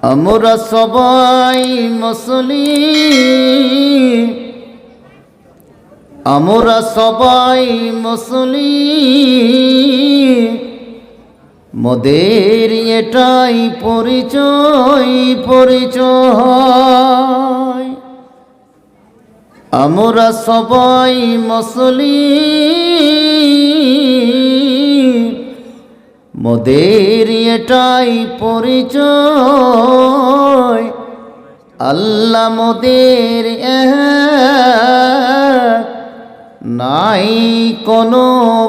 আমরা সবাই মুসলিম, আমরা সবাই মুসলিম, মোদের এটাই পরিচয় পরিচয়। আমরা সবাই মুসলিম, মোদের এটাই পরিচয়। আল্লাহ মোদের এক, নাই কোনো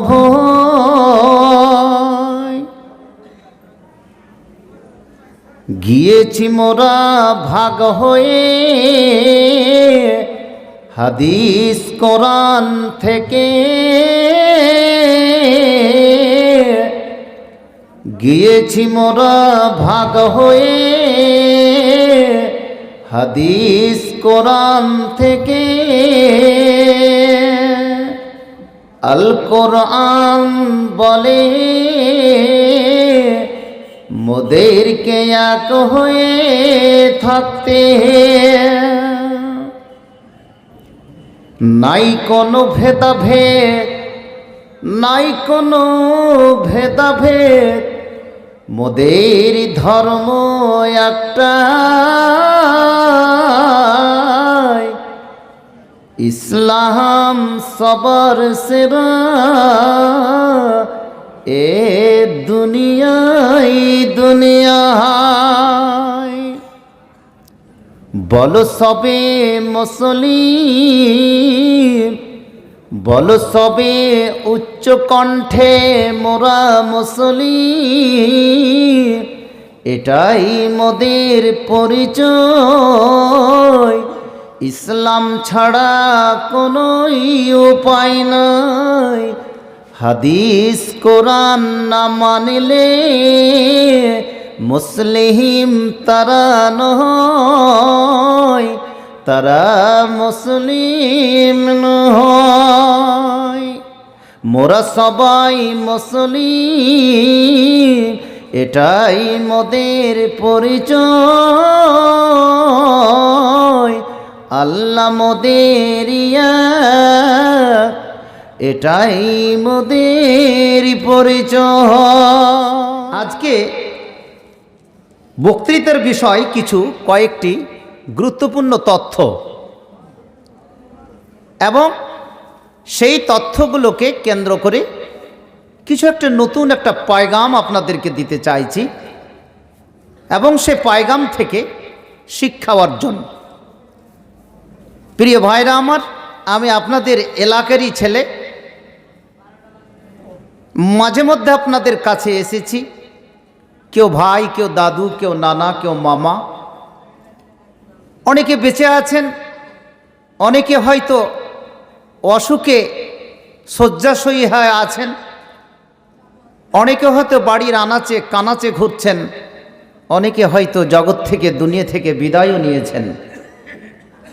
ভয়। গিয়েছি মোরা ভাগ হয়ে হাদিস কোরআন থেকে, গিয়েছি মোরা ভাগ হয়ে হাদিস কোরআন থেকে। আল কোরআন বলে মোদেরকে এক হয়ে থাকতে, নাই কোনো ভেদাভেদ, নাই কোনো ভেদাভেদ, মোদের ধর্ম একটাই। ইসলাম সবার সেরা এ দুনিয়ায় দুনিয়ায়। বলো সবে মুসলিম, বলো সবে উচ্চ কণ্ঠে মোরা মুসলিম, এটাই মোদের পরিচয়। ইসলাম ছাড়া কোনো উপায় নাই, হাদিস কোরআন না মানলে মুসলিম তারা নয়, তারা মুসলিম নয়। মোরা সবাই মুসলিম, এটাই মোদের পরিচয়। আল্লাহ মোদের এক, এটাই মোদের পরিচয়। আজকে বক্তৃতার বিষয় কয়েকটি গুরুত্বপূর্ণ তথ্য, এবং সেই তথ্যগুলোকে কেন্দ্র করে কিছু একটা নতুন একটা পয়গাম আপনাদেরকে দিতে চাইছি, এবং সে পয়গাম থেকে শিক্ষা অর্জন। প্রিয় ভাইরা আমার, আমি আপনাদের এলাকারই ছেলে, মাঝে মধ্যে আপনাদের কাছে এসেছি, কেউ ভাই, কেউ দাদু, কেউ নানা, কেউ মামা। অনেকে বেঁচে আছেন, অনেকে হয়তো অসুখে শয্যাশয়ী হয়ে আছেন, অনেকে হয়তো বাড়ির আনাচে কানাচে ঘুরছেন, অনেকে হয়তো জগৎ থেকে দুনিয়া থেকে বিদায়ও নিয়েছেন।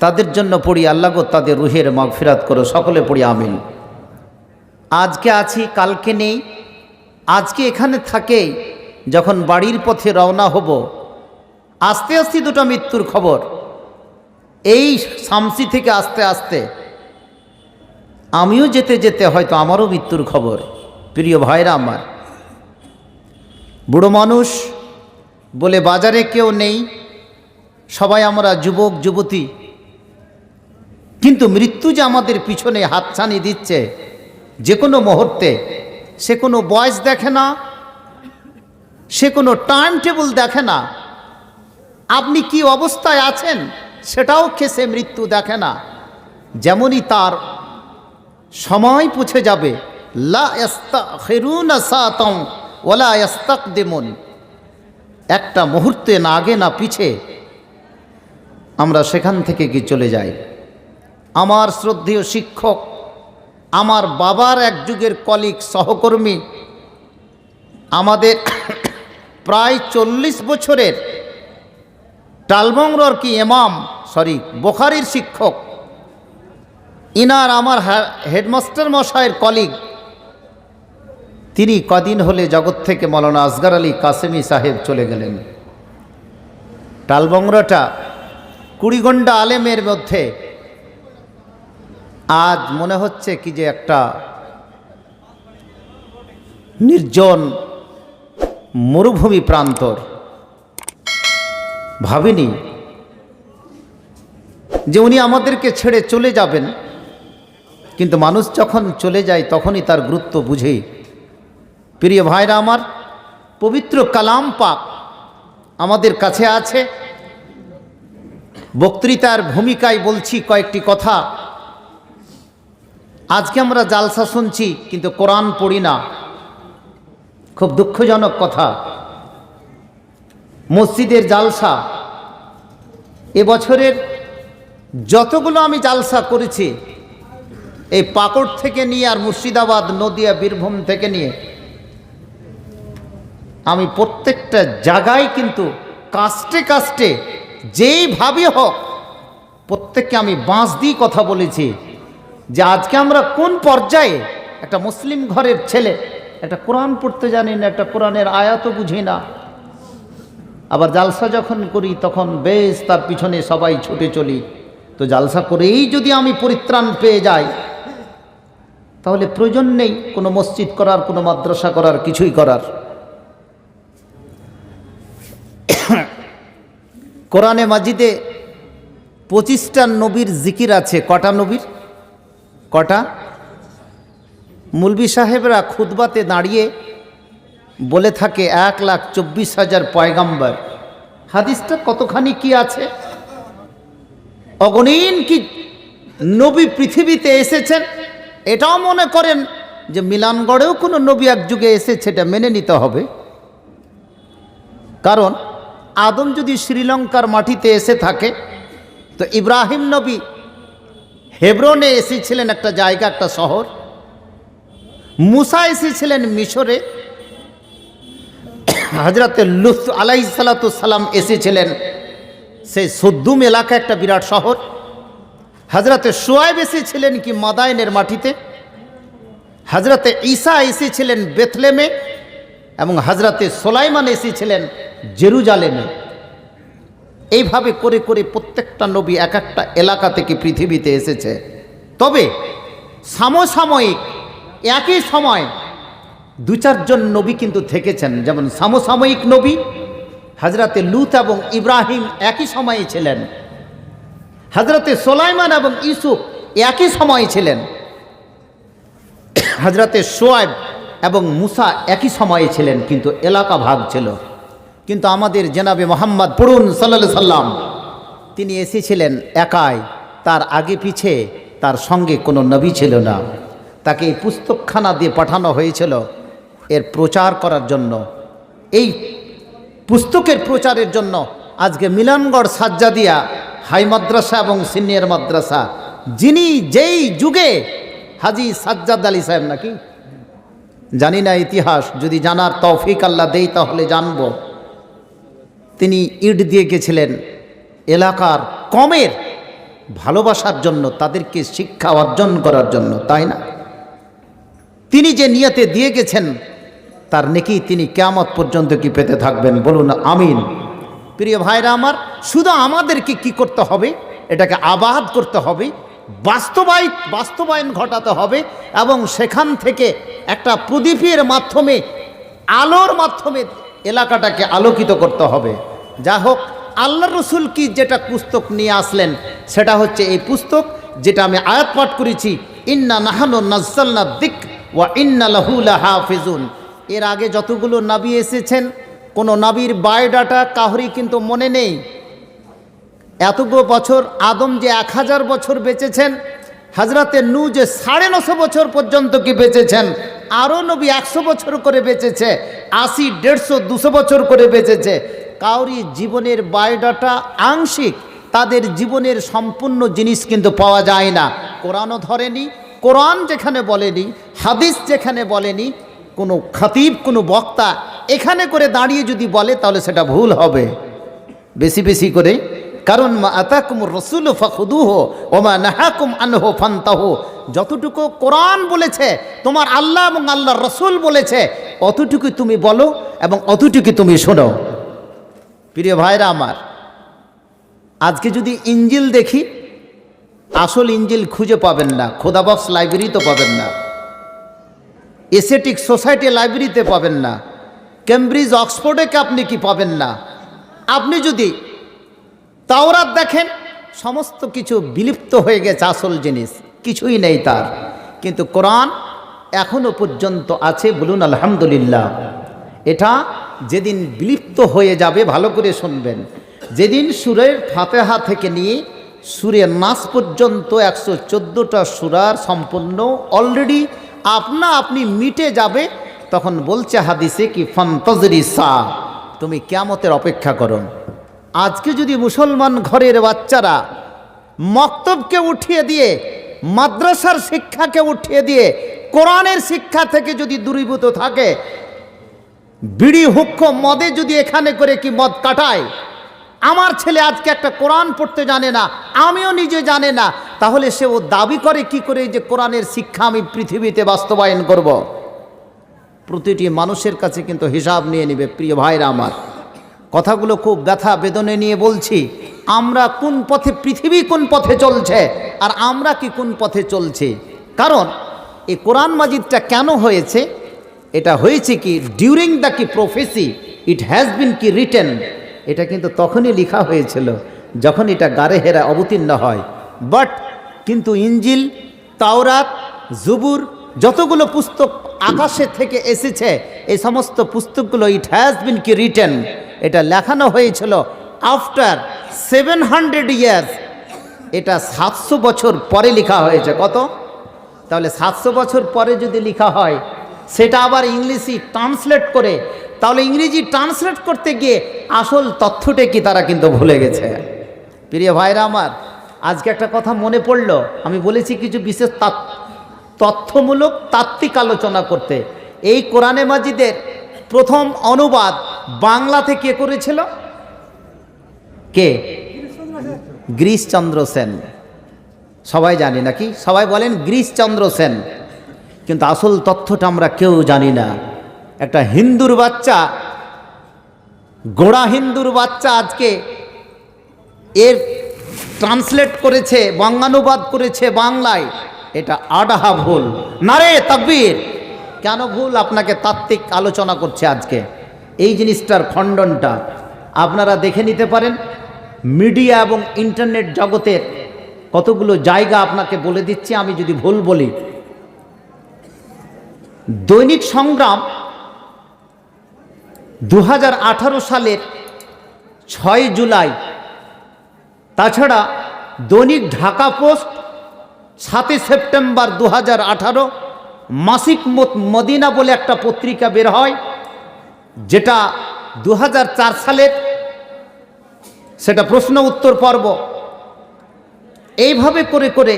তাদের জন্য পড়ি আল্লাহ গো তাদের রুহের মাগফিরাত করো, সকলে পড়ি আমিন। আজকে আছি, কালকে নেই। আজকে এখানে থাকে, যখন বাড়ির পথে রওনা হব, আস্তে আস্তে দুটো মৃত্যুর খবর। এই শামসি থেকে আস্তে আস্তে আমিও যেতে যেতে হয়তো আমারও মৃত্যুর খবর। প্রিয় ভাইরা আমার, বুড়ো মানুষ বলে বাজারে কেউ নেই, সবাই আমরা যুবক যুবতী, কিন্তু মৃত্যু যে আমাদের পিছনে হাতছানি দিচ্ছে যে কোনো মুহূর্তে। সে কোনো বয়স দেখে না, সে কোনো টাইম টেবিল দেখে না, আপনি কি অবস্থায় আছেন সেটাও সে মৃত্যু দেখে না। যেমনই তার সময় পৌঁছে যাবে, লা ইস্তাখিরুনা সাআতান ওয়ালা ইস্তাকদিমুন, একটা মুহূর্তে না আগে না পিছে আমরা সেখান থেকে কি চলে যাই। আমার শ্রদ্ধেয় শিক্ষক, আমার বাবার এক যুগের কলিগ সহকর্মী, আমাদের প্রায় 40 বছরের টালমংরর কি ইমাম, বুখারীর শিক্ষক, ইনার আমার হেডমাস্টার মশাইয়ের কলিগ, তিনি কদিন হলে জগৎ থেকে মৌলানা আসগর আলী কাসেমি সাহেব চলে গেলেন। টালবংরাটা কুড়িগন্ডা আলেমের মধ্যে আজ মনে হচ্ছে কি যে একটা নির্জন মরুভূমি প্রান্তর। ভাবিনি যে উনি আমাদেরকে ছেড়ে চলে যাবেন, কিন্তু মানুষ যখন চলে যায় তখনই তার গুরুত্ব বুঝে। প্রিয় ভাইরা আমার, পবিত্র কালাম পাক আমাদের কাছে আছে। বক্তৃতার ভূমিকায় বলছি কয়েকটি কথা। আজকে আমরা জালসা শুনছি কিন্তু কোরআন পড়ি না, খুব দুঃখজনক কথা। মসজিদের জালসা, এবছরের যতগুলো আমি জালসা করেছি, এই পাকড় থেকে নিয়ে আর মুর্শিদাবাদ, নদিয়া, বীরভূম থেকে নিয়ে আমি প্রত্যেকটা জায়গায় কিন্তু কাস্টে কাস্টে যেইভাবে হোক প্রত্যেককে আমি বাঁশ দিয়ে কথা বলেছি যে আজকে আমরা কোন পর্যায়ে। একটা মুসলিম ঘরের ছেলে একটা কোরআন পড়তে জানি না, একটা কোরআনের আয়াতও বুঝি না, আবার জালসা যখন করি তখন বেশ তার পিছনে সবাই ছুটে চলি। তো জালসা করেই যদি আমি পরিত্রাণ পেয়ে যাই তাহলে প্রয়োজন নেই কোনো মসজিদ করার, কোনো মাদ্রাসা করার, কিছুই করার। কোরআনে মাজিদে 25টা নবীর জিকির আছে। কটা নবীর? কটা? মুলবি সাহেবরা খুতবাতে দাঁড়িয়ে বলে থাকে 1,24,000 পয়গাম্বর। হাদিসটা কতখানি কি আছে? অগণিন কি নবী পৃথিবীতে এসেছেন। এটাও মনে করেন যে মিলানগড়েও কোনো নবী এক যুগে এসেছে, এটা মেনে নিতে হবে। কারণ আদম যদি শ্রীলঙ্কার মাটিতে এসে থাকে তো ইব্রাহিম নবী হেব্রনে এসেছিলেন, একটা জায়গা, একটা শহর। মুসা এসেছিলেন মিশরে। হযরতে লূত আলাইহিস সালাতু সালাম এসেছিলেন সেই সুদ্দুম এলাকা, একটা বিরাট শহর। হযরতে শুআয়ব এসেছিলেন কি মাদায়েনের মাটিতে। হযরতে ঈসা এসেছিলেন বেথলেমে এবং হযরতে সুলাইমান এসেছিলেন জেরুজালেমে। এইভাবে করে করে প্রত্যেকটা নবী এক একটা এলাকা থেকে পৃথিবীতে এসেছে। তবে সমসাময়িক একই সময় 2-4 জন নবী কিন্তু থেকেছেন। যেমন সমসাময়িক নবী হযরতে লূত এবং ইব্রাহিম একই সময়ে ছিলেন। হযরতে সুলাইমান এবং ইউসুফ একই সময়ে ছিলেন। হযরতে শুআয়ব এবং মুসা একই সময়ে ছিলেন, কিন্তু এলাকা ভাগ ছিল। কিন্তু আমাদের জনাবে মোহাম্মদ পড়ুন সাল্লাল্লাহু আলাইহি সাল্লাম, তিনি এসেছিলেন একাই। তার আগে পিছে তার সঙ্গে কোনো নবী ছিল না। তাকে এই পুস্তকখানা দিয়ে পাঠানো হয়েছিল এর প্রচার করার জন্য। এই পুস্তকের প্রচারের জন্য আজকে মিলনগড় সাজ্জাদিয়া হাই মাদ্রাসা এবং সিনিয়র মাদ্রাসা, যিনি যেই যুগে হাজী সাজ্জাদ আলী সাহেব, নাকি জানি না ইতিহাস, যদি জানার তৌফিক আল্লাহ দেই তাহলে জানব। তিনি ইট দিয়ে গেছিলেন এলাকার কমের ভালোবাসার জন্য, তাদেরকে শিক্ষা অর্জন করার জন্য, তাই না? তিনি যে নিয়তে দিয়ে গেছেন তার নেকি তিনি কিয়ামত পর্যন্ত কি পেতে থাকবেন, বলুন আমিন। প্রিয় ভাইরা আমার, শুধু আমাদেরকে কি করতে হবে? এটাকে আবাদ করতে হবে, বাস্তবায়ন ঘটাতে হবে এবং সেখান থেকে একটা প্রদীপের মাধ্যমে, আলোর মাধ্যমে এলাকাটাকে আলোকিত করতে হবে। যা হোক, আল্লাহ রসুল কি যেটা পুস্তক নিয়ে আসলেন সেটা হচ্ছে এই পুস্তক, যেটা আমি আয়াত পাঠ করেছি, ইন্না নাহানু নাজ্জালনা যিকর ওয়া ইন্না লাহু লাহাফিজুন। এর আগে যতগুলো নবী এসেছেন কোনো নবীর বায়োডাটা কাহরি কিন্তু মনে নেই। এতগুলো বছর, আদম যে 1000 বছর বেঁচেছেন, হযরতে নূহ যে 950 বছর পর্যন্ত কি বেঁচেছেন, আরও নবী 100 বছর করে বেঁচেছে, 80, 150, 200 বছর করে বেঁচেছে। কাউরি জীবনের বায়োডাটা আংশিক, তাদের জীবনের সম্পূর্ণ জিনিস কিন্তু পাওয়া যায় না। কোরআনও ধরেনি, কোরআন যেখানে বলেনি, হাদিস যেখানে বলেনি, কোনো খতিব, কোনো বক্তা এখানে করে দাঁড়িয়ে যদি বলে তাহলে সেটা ভুল হবে বেশি বেশি করে। কারণ মা আতাকুমুর রাসূল ফাখুদুহু ওয়া মা নাহাকুম আনহু ফান্তাহু। যতটুকু কোরআন বলেছে, তোমার আল্লাহ এবং আল্লাহর রাসূল বলেছে, অতটুকু তুমি বলো এবং অতটুকু তুমি শোনো। প্রিয় ভাইরা আমার, আজকে যদি ইঞ্জিল দেখি, আসল ইঞ্জিল খুঁজে পাবেন না, খোদাবক্স লাইব্রেরিতে পাবেন না, এসেটিক সোসাইটি লাইব্রেরিতে পাবেন না, কেমব্রিজ অক্সফোর্ডে আপনি কি পাবেন না। আপনি যদি তাওরাত দেখেন, সমস্ত কিছু বিলুপ্ত হয়ে গেছে, আসল জিনিস কিছুই নেই তার। কিন্তু কোরআন এখনো পর্যন্ত আছে, বলুন আলহামদুলিল্লাহ। এটা যেদিন বিলুপ্ত হয়ে যাবে, ভালো করে শুনবেন, যেদিন সূরা ফাতিহা থেকে নিয়ে সূরা নাস পর্যন্ত 114টা সূরার সম্পূর্ণ অলরেডি আপনি মিটে যাবে, তখন বলছে হাদিসে কি ফান্তাজরি সা, তুমি কিয়ামতের অপেক্ষা করো। আজকে যদি মুসলমান ঘরের বাচ্চারা মক্তবকে উঠিয়ে দিয়ে, মাদ্রাসার শিক্ষাকে উঠিয়ে দিয়ে কোরআনের শিক্ষা থেকে যদি দূরীভূত থাকে, বিড়ি হুক্ক মদে যদি এখানে করে কি মদ কাটায়, আমার ছেলে আজকে একটা কোরআন পড়তে জানে না, আমিও নিজে জানে না, তাহলে সে ও দাবি করে কি করে যে কোরআনের শিক্ষা আমি পৃথিবীতে বাস্তবায়ন করব। প্রতিটি মানুষের কাছে কিন্তু হিসাব নিয়ে নেবে। প্রিয় ভাইরা আমার, কথাগুলো খুব ব্যথা বেদনে নিয়ে বলছি। আমরা কোন পথে, পৃথিবী কোন পথে চলছে আর আমরা কি কোন পথে চলছি। কারণ এই কোরআন মাজিদটা কেন হয়েছে, এটা হয়েছে কি ডিউরিং দ্য কি প্রফেসি ইট হ্যাজ বিন কি রিটেন, এটা কিন্তু তখনই লেখা হয়েছিল যখন এটা গারে হেরা অবতীর্ণ হয়। বাট কিন্তু ইঞ্জিল, তাওরাত, জুবুর, যতগুলো পুস্তক আকাশে থেকে এসেছে, এই সমস্ত পুস্তকগুলো ইট হ্যাজ বিন কি রিটেন, এটা লেখানো হয়েছিল আফটার 700 ইয়ার্স। এটা 700 বছর পরে লেখা হয়েছে। কত? তাহলে 700 বছর পরে যদি লেখা হয়, সেটা আবার ইংলিশে ট্রান্সলেট করে, তাহলে ইংরেজি ট্রান্সলেট করতে গিয়ে আসল তথ্যটা কি তারা কিন্তু ভুলে গেছে। প্রিয় ভাইরা আমার, আজকে একটা কথা মনে পড়ল, আমি বলেছি কিছু বিশেষ তথ্যমূলক তাত্ত্বিক আলোচনা করতে। এই কোরআনে মাজিদের প্রথম অনুবাদ বাংলা থেকে করেছিল কে? গিরিশচন্দ্র সেন। সবাই জানি নাকি? সবাই বলেন গিরিশচন্দ্র সেন, কিন্তু আসল তথ্যটা আমরা কেউ জানি না। একটা হিন্দুর বাচ্চা, গোড়া হিন্দুর বাচ্চা আজকে এর ট্রান্সলেট করেছে, বঙ্গানুবাদ করেছে বাংলায়। এটা আডাহা ভুল। নারে তাকবীর! কেন ভুল? আপনাকে তাত্ত্বিক আলোচনা করছে আজকে। এই জিনিসটার খণ্ডনটা আপনারা দেখে নিতে পারেন। মিডিয়া এবং ইন্টারনেট জগতের কতগুলো জায়গা আপনাকে বলে দিচ্ছি, আমি যদি ভুল বলি। দৈনিক সংগ্রাম 2018 সালের 6 জুলাই, তাছাড়া দৈনিক ঢাকা পোস্ট 7 সেপ্টেম্বর 2018, মাসিক মদিনা বলে একটা পত্রিকা বের হয়, যেটা 2004 সালের, সেটা প্রশ্ন উত্তর পর্ব। এইভাবে করে করে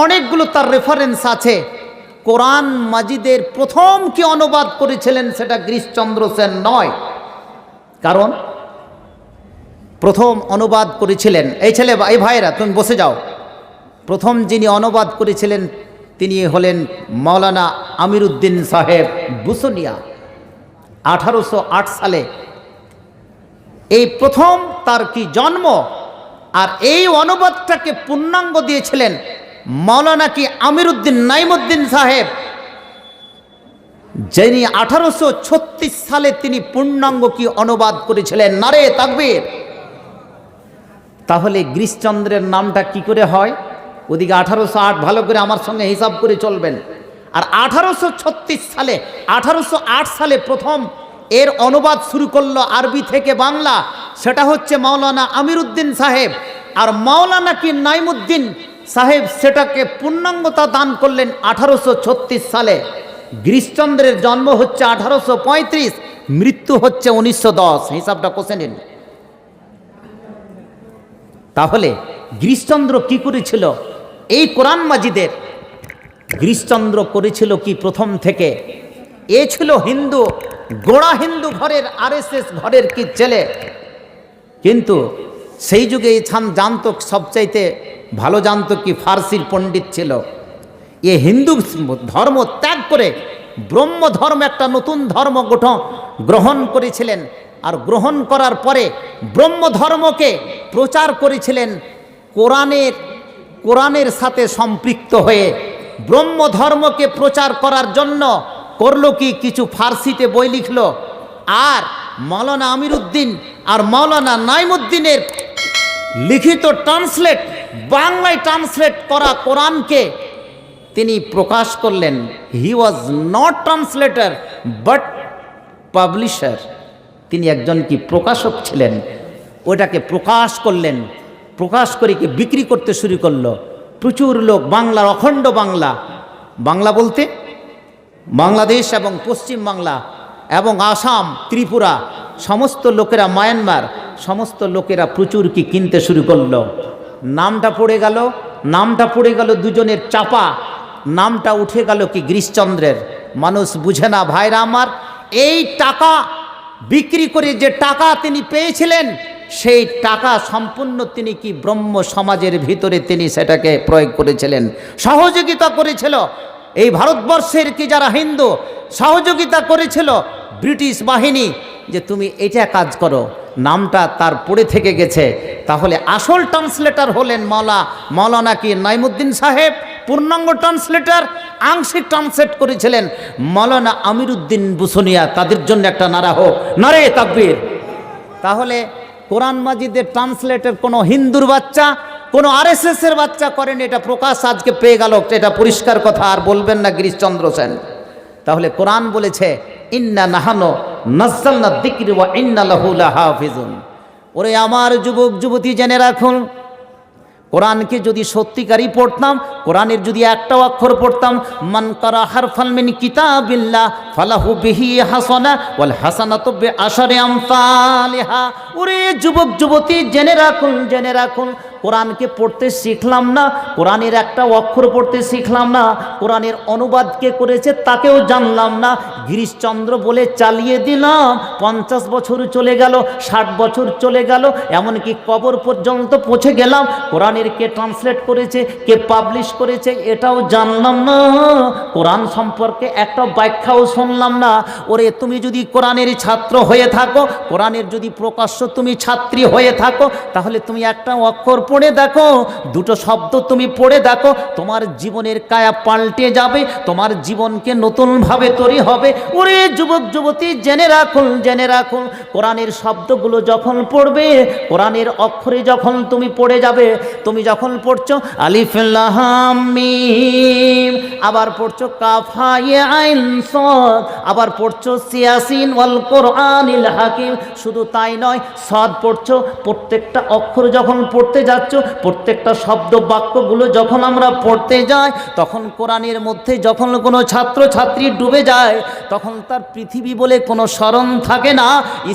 অনেকগুলো তার রেফারেন্স আছে। কোরআন মাজিদের প্রথম কি অনুবাদ করেছিলেন সেটা গিরিশচন্দ্র সেন নয়, কারণ প্রথম অনুবাদ করেছিলেন এই ভাইরা, তুমি বসে যাও। প্রথম যিনি অনুবাদ করেছিলেন তিনি হলেন মাওলানা আমিরউদ্দিন সাহেব বুসনিয়া। 1808 সালে এই প্রথম তার কি জন্ম, আর এই অনুবাদটাকে পূর্ণাঙ্গ দিয়েছিলেন মাওলানা কি আমিরউদ্দিন নাইমুদ্দিন সাহেব, যিনি 1836 সালে তিনি পূর্ণাঙ্গ কি অনুবাদ করেছিলেন। নারে তাকবীর! তাহলে গিরিশচন্দ্রের নামটা কি করে হয়? ওদিকে 1808, ভালো করে আমার সঙ্গে হিসাব করে চলবেন। আর 1808 সালে প্রথম এর অনুবাদ শুরু করলো আরবি থেকে বাংলা, সেটা হচ্ছে মাওলানা আমিরউদ্দিন সাহেব। আর মাওলানা কি নাইমুদ্দিন সাহেব সেটাকে পূর্ণাঙ্গতা দান করলেন 1836 সালে। গিরিশচন্দ্রের জন্ম হচ্ছে 1835, মৃত্যু হচ্ছে 1910। হিসাবটা কষে নিন। তাহলে গিরিশচন্দ্র কি করেছিল এই কোরআন মাজিদের? গিরিশচন্দ্র করেছিল কি প্রথম থেকে? এ ছিল হিন্দু, গোড়া হিন্দু ঘরের, আরএসএস ঘরের কি ছেলে। কিন্তু সেই যুগে এই জানত, সবচাইতে ভালো জানত কি ফার্সির পণ্ডিত ছিল। এ হিন্দু ধর্ম ত্যাগ করে ব্রহ্ম ধর্ম, একটা নতুন ধর্ম গ্রহণ করেছিলেন। আর গ্রহণ করার পরে ব্রহ্ম ধর্মকে প্রচার করেছিলেন কোরআনের সাথে সম্পৃক্ত হয়ে ব্রহ্ম ধর্মকে প্রচার করার জন্য করলো কি, কিছু ফার্সিতে বই লিখলো, আর মাওলানা আমিরউদ্দিন আর মাওলানা নাইমুদ্দিনের লিখিত ট্রান্সলেট, বাংলায় ট্রান্সলেট করা কোরআনকে তিনি প্রকাশ করলেন। He was not translator but publisher. তিনি একজন কি প্রকাশক ছিলেন, ওটাকে প্রকাশ করলেন, প্রকাশ করে কি বিক্রি করতে শুরু করলো। প্রচুর লোক বাংলার, অখণ্ড বাংলা বলতে বাংলাদেশ এবং পশ্চিম বাংলা এবং আসাম, ত্রিপুরা, সমস্ত লোকেরা, মায়ানমার, সমস্ত লোকেরা প্রচুর কি কিনতে শুরু করলো। নামটা পড়ে গেল দুজনের চাপা, নামটা উঠে গেল কি গিরিশচন্দ্রের। মানুষ বুঝে না ভাইরা আমার, এই টাকা বিক্রি করে যে টাকা তিনি পেয়েছিলেন, সেই টাকা সম্পূর্ণ তিনি কি ব্রহ্ম সমাজের ভিতরে তিনি সেটাকে প্রয়োগ করেছিলেন, সহযোগিতা করেছিল। এই ভারতবর্ষের কি যারা হিন্দু, সহযোগিতা করেছিল ব্রিটিশ বাহিনী যে তুমি এটা কাজ করো, নামটা তার পড়ে থেকে গেছে। তাহলে আসল ট্রান্সলেটর হলেন মাওলানা কি নাইমুদ্দিন সাহেব, পূর্ণাঙ্গ ট্রান্সলেটর। আংশিক ট্রান্সলেট করেছিলেন মাওলানা আমিরউদ্দিন বুসনিয়া। তাদের জন্য একটা নারা হোক, নারে তাকবীর। তাহলে কোরআন মাজিদের ট্রান্সলেটর কোনো হিন্দুর বাচ্চা, কোনো আরএসএস এর বাচ্চা করেন, এটা প্রকাশ আজকে পেয়ে গেল, এটা পরিষ্কার কথা, আর বলবেন না গিরিশচন্দ্র সেন। তাহলে কোরআন বলেছে ইন্না নাহানু নাযালনা যিকর ওয়া ইন্না লাহু লাহাফিজুন। ওরে আমার যুবক যুবতী, জেনে রাখুন, কোরআনকে যদি সত্যিকারই পড়তাম, কোরআনের যদি একটা অক্ষর পড়তাম, মান কারা হারফান মিন কিতাবিল্লাহ ফালাহু বিহি হাসানা ওয়াল হাসানাতু বিআশরি আমসালিহা। ওরে যুবক যুবতী, জেনে রাখুন, কোরআনকে পড়তে শিখলাম না, কোরআনের একটা অক্ষর পড়তে শিখলাম না, কোরআনের অনুবাদ কে করেছে তাকেও জানলাম না, গিরিশচন্দ্র বলে চালিয়ে দিলাম। 50 বছর চলে গেল, 60 বছর চলে গেল, এমনকি কবর পর্যন্ত পৌঁছে গেলাম, কোরআনের কে ট্রান্সলেট করেছে, কে পাবলিশ করেছে এটাও জানলাম না, কোরআন সম্পর্কে একটা ব্যাখ্যাও শুনলাম না। ওরে তুমি যদি কোরআনের ছাত্র হয়ে থাকো, কোরআনের যদি প্রকাশ্য তুমি ছাত্রী হয়ে থাকো, তাহলে তুমি একটা অক্ষর পড়ে দেখো, দুটো শব্দ তুমি পড়ে দেখো, তোমার জীবনের কায়া পাল্টে যাবে, তোমার জীবনকে নতুনভাবে তৈরি হবে। ওরে যুবক যুবতী, জেনে রাখুন, কোরআনের শব্দগুলো যখন পড়বে, কোরআনের অক্ষরে যখন তুমি পড়ে যাবে, তুমি যখন পড়ছো আলিফ লাম মিম, আবার পড়ছো কাফ হা ইয়া আইন সাদ, আবার পড়ছো ইয়াসিন ওয়াল কোরআনিল হাকিম, শুধু তাই নয়, সাদ পড়ছো, প্রত্যেকটা অক্ষর যখন পড়তে যাচ্ছ, প্রত্যেকটা শব্দ বাক্যগুলো যখন আমরা পড়তে যাই, তখন কোরআনের মধ্যে যখন কোনো ছাত্র ছাত্রী ডুবে যায়, তখন তার পৃথিবী বলে কোনো স্মরণ থাকে না,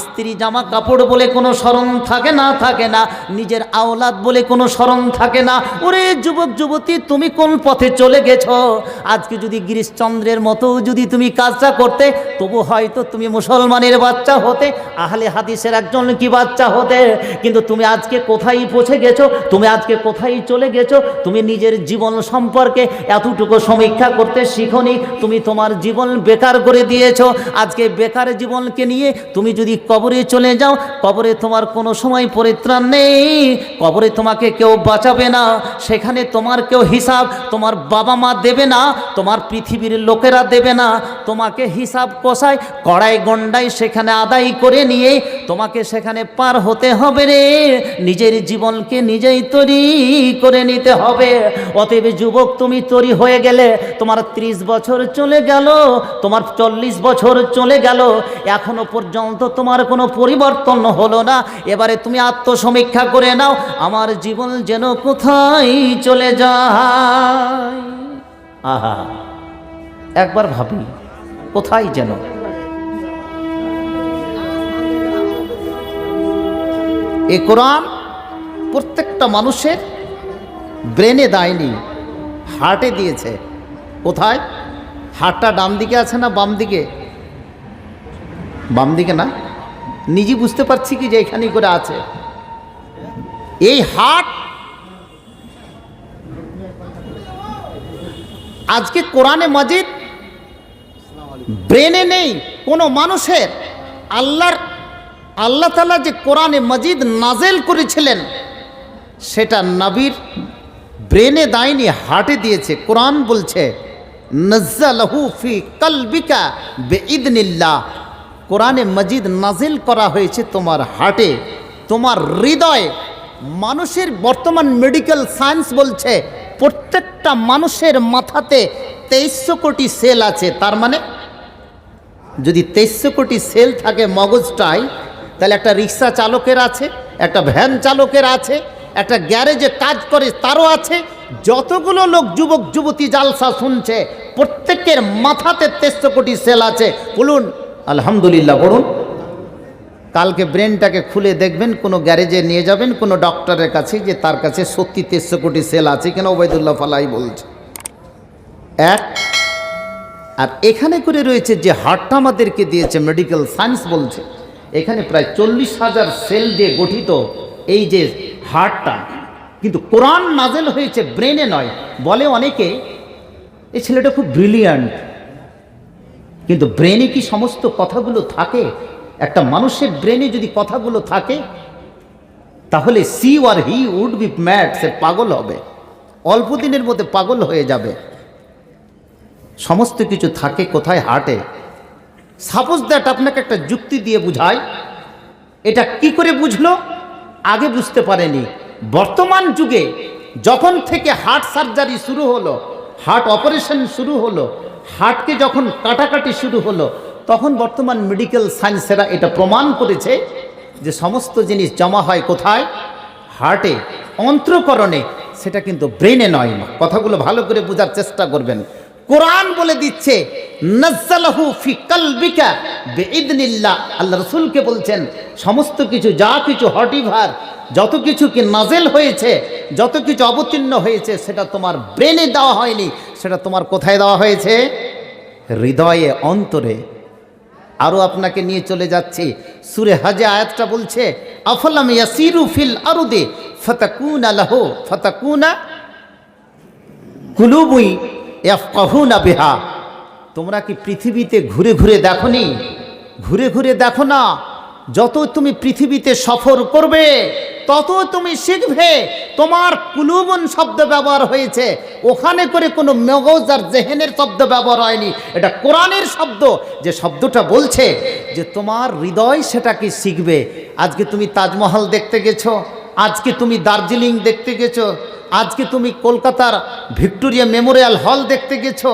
স্ত্রী জামা কাপড় বলে কোনো স্মরণ থাকে না, নিজের আওলাদ বলে কোনো স্মরণ থাকে না। ওরে যুবক যুবতী, তুমি কোন পথে চলে গেছো? আজকে যদি গিরিশচন্দ্রের মতো যদি তুমি কাজটা করতে, তবু হয়তো তুমি মুসলমানের বাচ্চা হতে, আহলে হাদিসের একজন কি বাচ্চা হতে। কিন্তু তুমি আজকে কোথায় পৌঁছে গেছো, তুমি আজকে কোথায় চলে গেছো? তুমি নিজের জীবন সম্পর্কে এতটুকু সমীক্ষা করতে শিখোনি, তুমি তোমার জীবন বেকার করে দিয়েছো। আজকে বেকার জীবনকে নিয়ে তুমি যদি কবরে চলে যাও, কবরে তোমার কোনো সময় পরিত্রাণ নেই, কবরে তোমাকে কেউ বাঁচাবে না, সেখানে তোমার কেউ হিসাব তোমার বাবা মা দেবে না, তোমার পৃথিবীর লোকেরা দেবে না, তোমাকে হিসাব কষায় কড়াই গন্ডায় সেখানে আদায় করে নিয়ে তোমাকে সেখানে পার হতে হবে রে। নিজের জীবনকে নিজেই তৈরি করে নিতে হবে। অতএব যুবক, তুমি তৈরি হয়ে গেলে, তোমার 30 বছর চলে গেল, তোমার 40 বছর চলে গেল, এখনো পর্যন্ত তোমার কোনো পরিবর্তন হলো না। এবারে তুমি আত্মসমীক্ষা করে নাও, আমার জীবন যেন কোথায় চলে যায়। আহা, একবার ভাবি, কোথায় যেন। এই কোরআন প্রত্যেকটা মানুষের ব্রেনে দেয়নি, হার্টে দিয়েছে। কোথায়? হার্টটা ডান দিকে আছে না বাম দিকে? বাম দিকে না, নিজে বুঝতে পারছি কি যে এখানে করে আছে। এই হার্ট আজকে কোরআনে মাজিদ ব্রেনে নেই কোনো মানুষের। আল্লাহ তাআলা যে কোরআনে মাজিদ নাজেল করেছিলেন, সেটা নবীর ব্রেনে দেয়নি, হার্টে দিয়েছে। কোরআন বলছে নাজ্জালাহু ফি কলবিকা বিইذনিল্লাহ, কোরআনে মজিদ নাজিল করা হয়েছে তোমার হার্টে, তোমার হৃদয়ে। মানুষের বর্তমান মেডিকেল সায়েন্স বলছে প্রত্যেকটা মানুষের মাথাতে 2300 কোটি সেল আছে। তার মানে যদি 2300 কোটি সেল থাকে মগজটায়, তাহলে একটা রিক্সা চালকের আছে, একটা ভ্যান চালকের আছে, একটা গ্যারেজে কাজ করে তারও আছে। যতগুলো লোক যুবক যুবতী জালসা শুনছে প্রত্যেকের মাথাতে 2300 কোটি সেল আছে। বলুন আলহামদুলিল্লাহ, বলুন। কালকে ব্রেনটাকে খুলে দেখবেন, কোনো গ্যারেজে নিয়ে যাবেন কোনো ডক্টরের কাছে, যে তার কাছে সত্যি 2300 কোটি সেল আছে কিনা। ওবায়দুল্লাহ ফালাই বলছে এক। আর এখানে করে রয়েছে যে হার্টটা আমাদেরকে দিয়েছে, মেডিকেল সায়েন্স বলছে এখানে প্রায় 40,000 সেল দিয়ে গঠিত এই যে হার্টটা। কিন্তু কোরআন নাজেল হয়েছে ব্রেনে নয়। বলে অনেকে এই ছেলেটা খুব ব্রিলিয়ান্ট, কিন্তু ব্রেনে কি সমস্ত কথাগুলো থাকে? একটা মানুষের ব্রেনে যদি কথাগুলো থাকে তাহলে she or he would be mad, সে পাগল হবে, অল্প দিনের মধ্যে পাগল হয়ে যাবে। সমস্ত কিছু থাকে কোথায়? হার্টে। সাপোজ দ্যাট আপনাকে একটা যুক্তি দিয়ে বুঝায়, এটা কি করে বুঝলো? আগে বুঝতে পারেনি। বর্তমান যুগে যখন থেকে হার্ট সার্জারি শুরু হলো, হার্ট অপারেশন শুরু হলো, হার্টকে যখন কাটাকাটি শুরু হলো, তখন বর্তমান মেডিকেল সায়েন্সেরা এটা প্রমাণ করেছে যে সমস্ত জিনিস জমা হয় কোথায়? হার্টে, অন্ত্রকরণে, সেটা কিন্তু ব্রেনে নয়। কথাগুলো ভালো করে বোঝার চেষ্টা করবেন। কোরআন বলে দিচ্ছে নাজ্জালাহু ফি কলবিকা বিইذনিল্লাহ। আল্লাহ রাসূলকে বলছেন সমস্ত কিছু, যা কিছু হটিভার, যত কিছু কি নাজেল হয়েছে, যত কিছু অবতীর্ণ হয়েছে, সেটা তোমার ব্রেনে দেওয়া হয়নি, সেটা তোমার কোথায় দেওয়া হয়েছে? হৃদয়ে, অন্তরে। আরও আপনাকে নিয়ে চলে যাচ্ছি, সূরা হজে আয়াতটা বলছে আফলাম ইয়াসিরু ফিল আরদি ফাতাকুনা লাহু ফাতাকুনা কুলুবুই ইয়াফকাহুনা বিহা। তোমরা কি পৃথিবীতে ঘুরে ঘুরে দেখোনি? ঘুরে ঘুরে দেখো না। যত তুমি পৃথিবীতে সফর করবে তত তুমি শিখবে। তোমার কুলুবুন শব্দ ব্যবহার হয়েছে, ওখানে করে কোনো মগজ আর জেহেনের শব্দ ব্যবহার হয়নি। এটা কোরআনের শব্দ, যে শব্দটা বলছে যে তোমার হৃদয় সেটাকে শিখবে। আজকে তুমি তাজমহল দেখতে গেছো, আজকে তুমি দার্জিলিং দেখতে গেছো, আজকে তুমি কলকাতার ভিক্টোরিয়া মেমোরিয়াল হল দেখতে গেছো,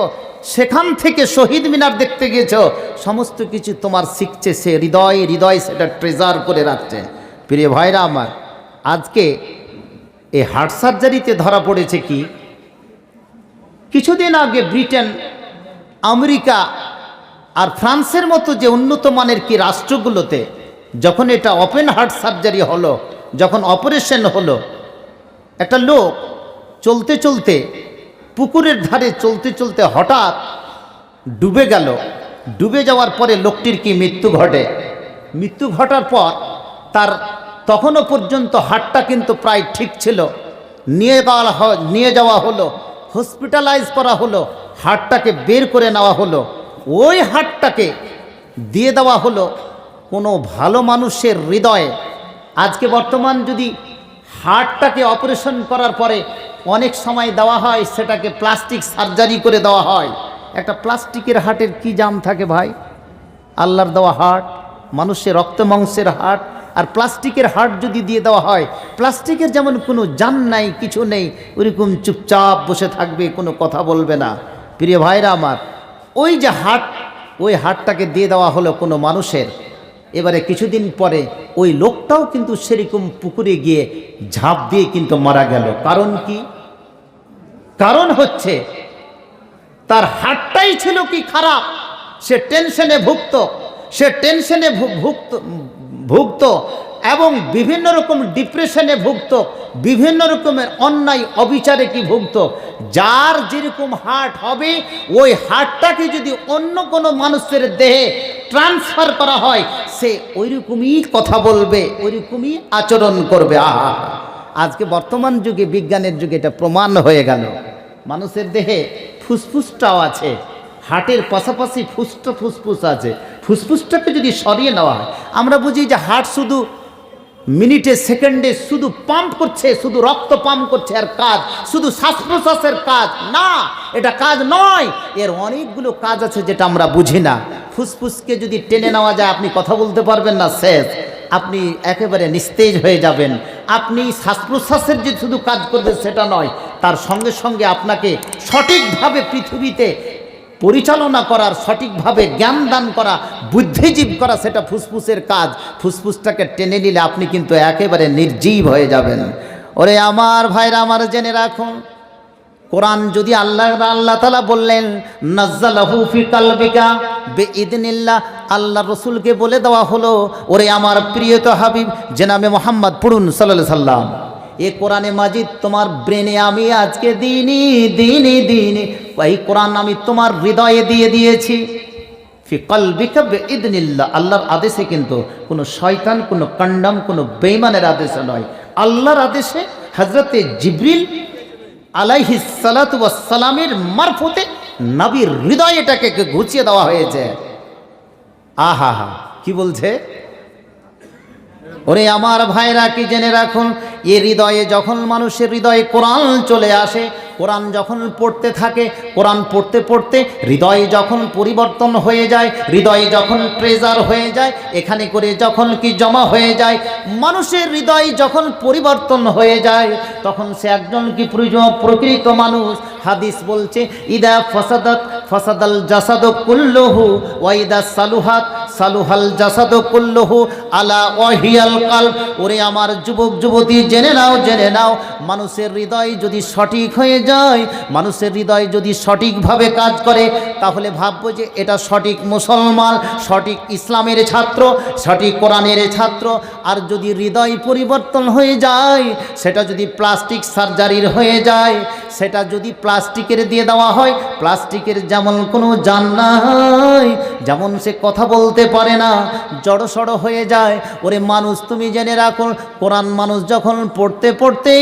সেখান থেকে শহীদ মিনার দেখতে গেছো, সমস্ত কিছু তোমার শিখছে সে হৃদয়। হৃদয় সেটা ট্রেজার করে রাখছে। প্রিয় ভাইরা আমার, আজকে এই হার্ট সার্জারিতে ধরা পড়েছে কি, কিছুদিন আগে ব্রিটেন, আমেরিকা আর ফ্রান্সের মতো যে উন্নত মানের কি রাষ্ট্রগুলোতে যখন এটা ওপেন হার্ট সার্জারি হলো, যখন অপারেশন হলো, একটা লোক চলতে চলতে পুকুরের ধারে চলতে চলতে হঠাৎ ডুবে গেল। ডুবে যাওয়ার পরে লোকটির কি মৃত্যু ঘটে। মৃত্যু ঘটার পর তার তখনও পর্যন্ত হার্টটা কিন্তু প্রায় ঠিক ছিল। নিয়ে যাওয়া হলো, হসপিটালাইজ করা হলো, হার্টটাকে বের করে নেওয়া হলো। ওই হার্টটাকে দিয়ে দেওয়া হলো কোনো ভালো মানুষের হৃদয়ে। আজকে বর্তমান যদি হার্টটাকে অপারেশন করার পরে অনেক সময় দেওয়া হয়, সেটাকে প্লাস্টিক সার্জারি করে দেওয়া হয়। একটা প্লাস্টিকের হার্টের কি জাম থাকে ভাই? আল্লাহর দেওয়া হার্ট, মানুষের রক্ত মাংসের হার্ট, আর প্লাস্টিকের হার্ট যদি দিয়ে দেওয়া হয়, প্লাস্টিকের যেমন কোনো জান নাই, কিছু নেই, ওইরকম চুপচাপ বসে থাকবে, কোনো কথা বলবে না। প্রিয় ভাইরা আমার, ওই যে হার্ট, ওই হার্টটাকে দিয়ে দেওয়া হলো কোনো মানুষের। এবারে কিছুদিন পরে ওই লোকটাও কিন্তু সেরকম পুকুরে গিয়ে ঝাঁপ দিয়ে কিন্তু মারা গেল। কারণ কি? কারণ হচ্ছে তার হার্টটাই ছিল কি খারাপ। সে টেনশনে ভুগত এবং বিভিন্ন রকম ডিপ্রেশনে ভুগত, বিভিন্ন রকমের অন্যায় অবিচারে কি ভুগত। যার যেরকম হার্ট হবে, ওই হার্টটাকে যদি অন্য কোনো মানুষের দেহে ট্রান্সফার করা হয়, সে ওইরকমই কথা বলবে, ওইরকমই আচরণ করবে। আজকে বর্তমান যুগে, বিজ্ঞানের যুগে এটা প্রমাণ হয়ে গেল। মানুষের দেহে ফুসফুসটাও আছে, হার্টের পাশাপাশি ফুসফুস আছে। ফুসফুসটাকে যদি সরিয়ে নেওয়া হয়, আমরা বুঝি যে হার্ট শুধু মিনিটে সেকেন্ডে শুধু পাম্প করছে, শুধু রক্ত পাম্প করছে, আর কাজ শুধু শ্বাস প্রশ্বাসের কাজ না, এটা কাজ নয়। এর অনেকগুলো কাজ আছে যেটা আমরা বুঝি না। ফুসফুসকে যদি টেনে নেওয়া যায় আপনি কথা বলতে পারবেন না, শেষ, আপনি একেবারে নিস্তেজ হয়ে যাবেন। আপনি শ্বাস প্রশ্বাসের যে শুধু কাজ করবেন সেটা নয়, তার সঙ্গে সঙ্গে আপনাকে সঠিকভাবে পৃথিবীতে পরিচালনা করার, সঠিকভাবে জ্ঞান দান করা, বুদ্ধিজীব করা, সেটা ফুসফুসের কাজ। ফুসফুসটাকে টেনে নিলে আপনি কিন্তু একেবারে নির্জীব হয়ে যাবেন। ওরে আমার ভাইরা আমার, জেনে রাখুন, কোরআন যদি আল্লাহ তাআলা বললেন নাজ্জালাহু ফি কালবিকা বিইذনিল্লাহ, আল্লাহ রসুলকে বলে দেওয়া হলো, ওরে আমার প্রিয়ত হাবিব জনাবে মুহাম্মদ পড়ুন সাল্লাল্লাহু আলাইহি সাল্লাম, এ কোরআনে মাজিদ তোমার ব্রেনে আমি আজকে দিইনি, এই কোরআন আমি তোমার হৃদয়ে দিয়ে দিয়েছি। ফি কলবিকা বিইذনিল্লাহ, আল্লাহর আদেশে, কিন্তু কোনো শয়তান, কোনো কন্ডম, কোনো বেঈমানের আদেশে নয়, আল্লাহর আদেশে। হযরতে জিবরিল আলাইহিস সালাতু ওয়াস সালামের মারফতে নবীর হৃদয়ে এটাকে ঘুচিয়ে দেওয়া হয়েছে। আহা হা, কি বলছে? ওরে আমার ভাইরা, কি জেনে রাখুন, এ হৃদয়ে যখন মানুষের হৃদয়ে কোরআন চলে আসে, কোরআন যখন পড়তে থাকে, কোরআন পড়তে পড়তে হৃদয়ে যখন পরিবর্তন হয়ে যায়, হৃদয়ে যখন ট্রেজার হয়ে যায়, এখানে করে যখন কি জমা হয়ে যায়, মানুষের হৃদয় যখন পরিবর্তন হয়ে যায়, তখন সে একজন কি প্রকৃত মানুষ। হাদিস বলছে, ইদা ফাসাদাত ফাসাদাল জাসাদু কুল্লুহু ওয়া ইদা সালুহাত সালুহাল জাসাদু কুল্লুহু আলা ওয়াহিয়াল কালব। ওরে আমার যুবক যুবতী, জেনে নাও, মানুষের হৃদয় যদি সঠিক হয়ে যায়, মানুষের হৃদয় যদি সঠিকভাবে কাজ করে, তাহলে ভাববো যে এটা সঠিক মুসলমান, সঠিক ইসলামের ছাত্র, সঠিক কোরআনের ছাত্র। আর যদি হৃদয় পরিবর্তন হয়ে যায়, সেটা যদি প্লাস্টিক সার্জারির হয়ে যায়, সেটা যদি প্লাস্টিকের দিয়ে দেওয়া হয়, প্লাস্টিকের যেমন কোনো জান নাই, যেমন সে কথা বলতে পারে না, জড়সড় হয়ে যায়। ওরে মানুষ, তুমি জেনে রাখো, কোরআন মানুষ যখন পড়তে পড়তে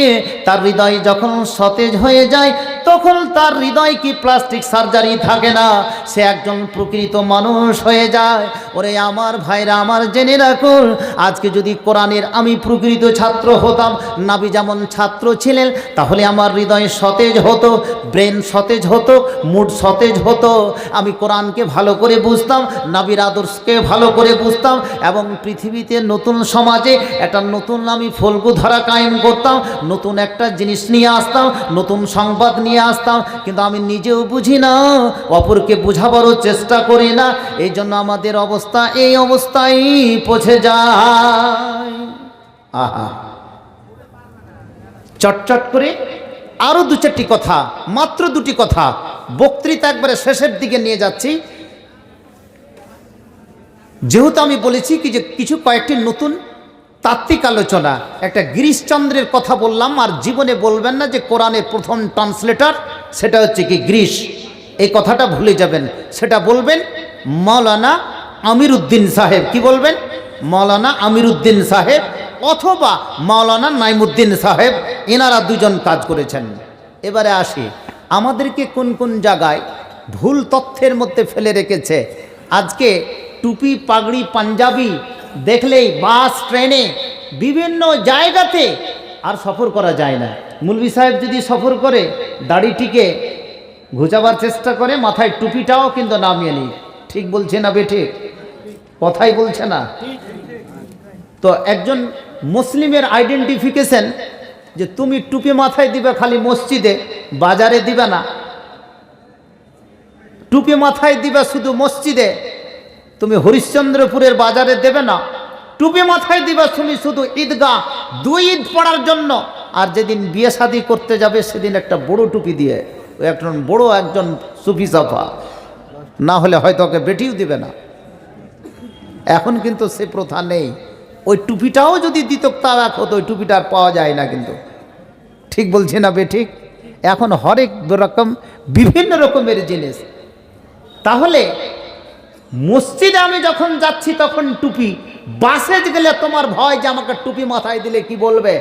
তার হৃদয় যখন সতেজ হয়ে যায়, তখন তার হৃদয় কি প্লাস্টিক সার্জারি থাকে না, সে একজন প্রকৃত মানুষ হয়ে যায়। ওরে আমার ভাইরা আমার, জেনে রাখুন, আজকে যদি কোরআনের আমি প্রকৃত ছাত্র হতাম, নবী যেমন ছাত্র ছিলেন, তাহলে আমার হৃদয় সতেজ হতো, ব্রেন সতেজ হতো, মুড সতেজ হতো। আমি কোরআনকে ভালো করে বুঝতাম, নবীর আদর্শকে ভালো করে বুঝতাম, এবং পৃথিবীতে নতুন সমাজে একটা নতুন আমি ফলগু ধারা কায়েম করতাম, নতুন একটা জিনিস নিয়ে আসতাম, নতুন সংবাদ নিয়ে আসতাম। কিন্তু আমি নিজেও বুঝি না, অপরকে বুঝাবারও চেষ্টা করি না, এই জন্য আমাদের অবস্থা এই অবস্থায় পৌঁছে যায়। আহা, চটচট করে আরো দু চারটি কথা, মাত্র দুটি কথা, বক্তৃতা একবারে শেষের দিকে নিয়ে যাচ্ছি। যেহেতু আমি বলেছি কি যে কিছু কয়েকটি নতুন তাত্ত্বিক আলোচনা, একটা গিরিশচন্দ্রের কথা বললাম, আর জীবনে বলবেন না যে কোরআনের প্রথম ট্রান্সলেটর সেটা হচ্ছে কি গ্রিস, এই কথাটা ভুলে যাবেন। সেটা বলবেন মৌলানা আমিরউদ্দিন সাহেব। কি বলবেন? মৌলানা আমিরউদ্দিন সাহেব অথবা মৌলানা নাইমুদ্দিন সাহেব, এনারা দুজন কাজ করেছেন। এবারে আসি, আমাদেরকে কোন কোন জায়গায় ভুল তথ্যের মধ্যে ফেলে রেখেছে। আজকে টুপি, পাগড়ি, পাঞ্জাবি দেখলেই বাস, ট্রেনে, বিভিন্ন জায়গাতে আর সফর করা যায় না। মুলবি সাহেব যদি সফর করে, দাড়িটিকে ঘুচাবার চেষ্টা করে, মাথায় টুপিটাও কিন্তু নামিয়ে নিই। ঠিক বলছে না বেঠিক? কথাই বলছে না তো। একজন মুসলিমের আইডেন্টিফিকেশন যে তুমি টুপি মাথায় দিবে খালি মসজিদে, বাজারে দিবে না। টুপি মাথায় দিবে শুধু মসজিদে, তুমি হরিশ্চন্দ্রপুরের বাজারে দেবে না। টুপি মাথায় দিবে তুমি শুধু ঈদগাহ, 2 ঈদ পড়ার জন্য। আর যেদিন বিয়ে শাদী করতে যাবে সেদিন একটা বড় টুপি দিয়ে, ওই একজন বড় একজন সুফি সাফা, না হলে হয়তো ওকে বেটিও দিবে না। এখন কিন্তু সে প্রথা নেই। ওই টুপিটাও যদি দিত তা হতো, ওই টুপিটা আর পাওয়া যায় না কিন্তু। ঠিক বলছি না বেঠিক? এখন হরেক রকম বিভিন্ন রকমের জিনিস। তাহলে মসজিদে আমি যখন যাচ্ছি তখন টুপি, বাসে গেলে তোমার ভয় যে আমাকে টুপি মাথায় দিলে কি বলবে,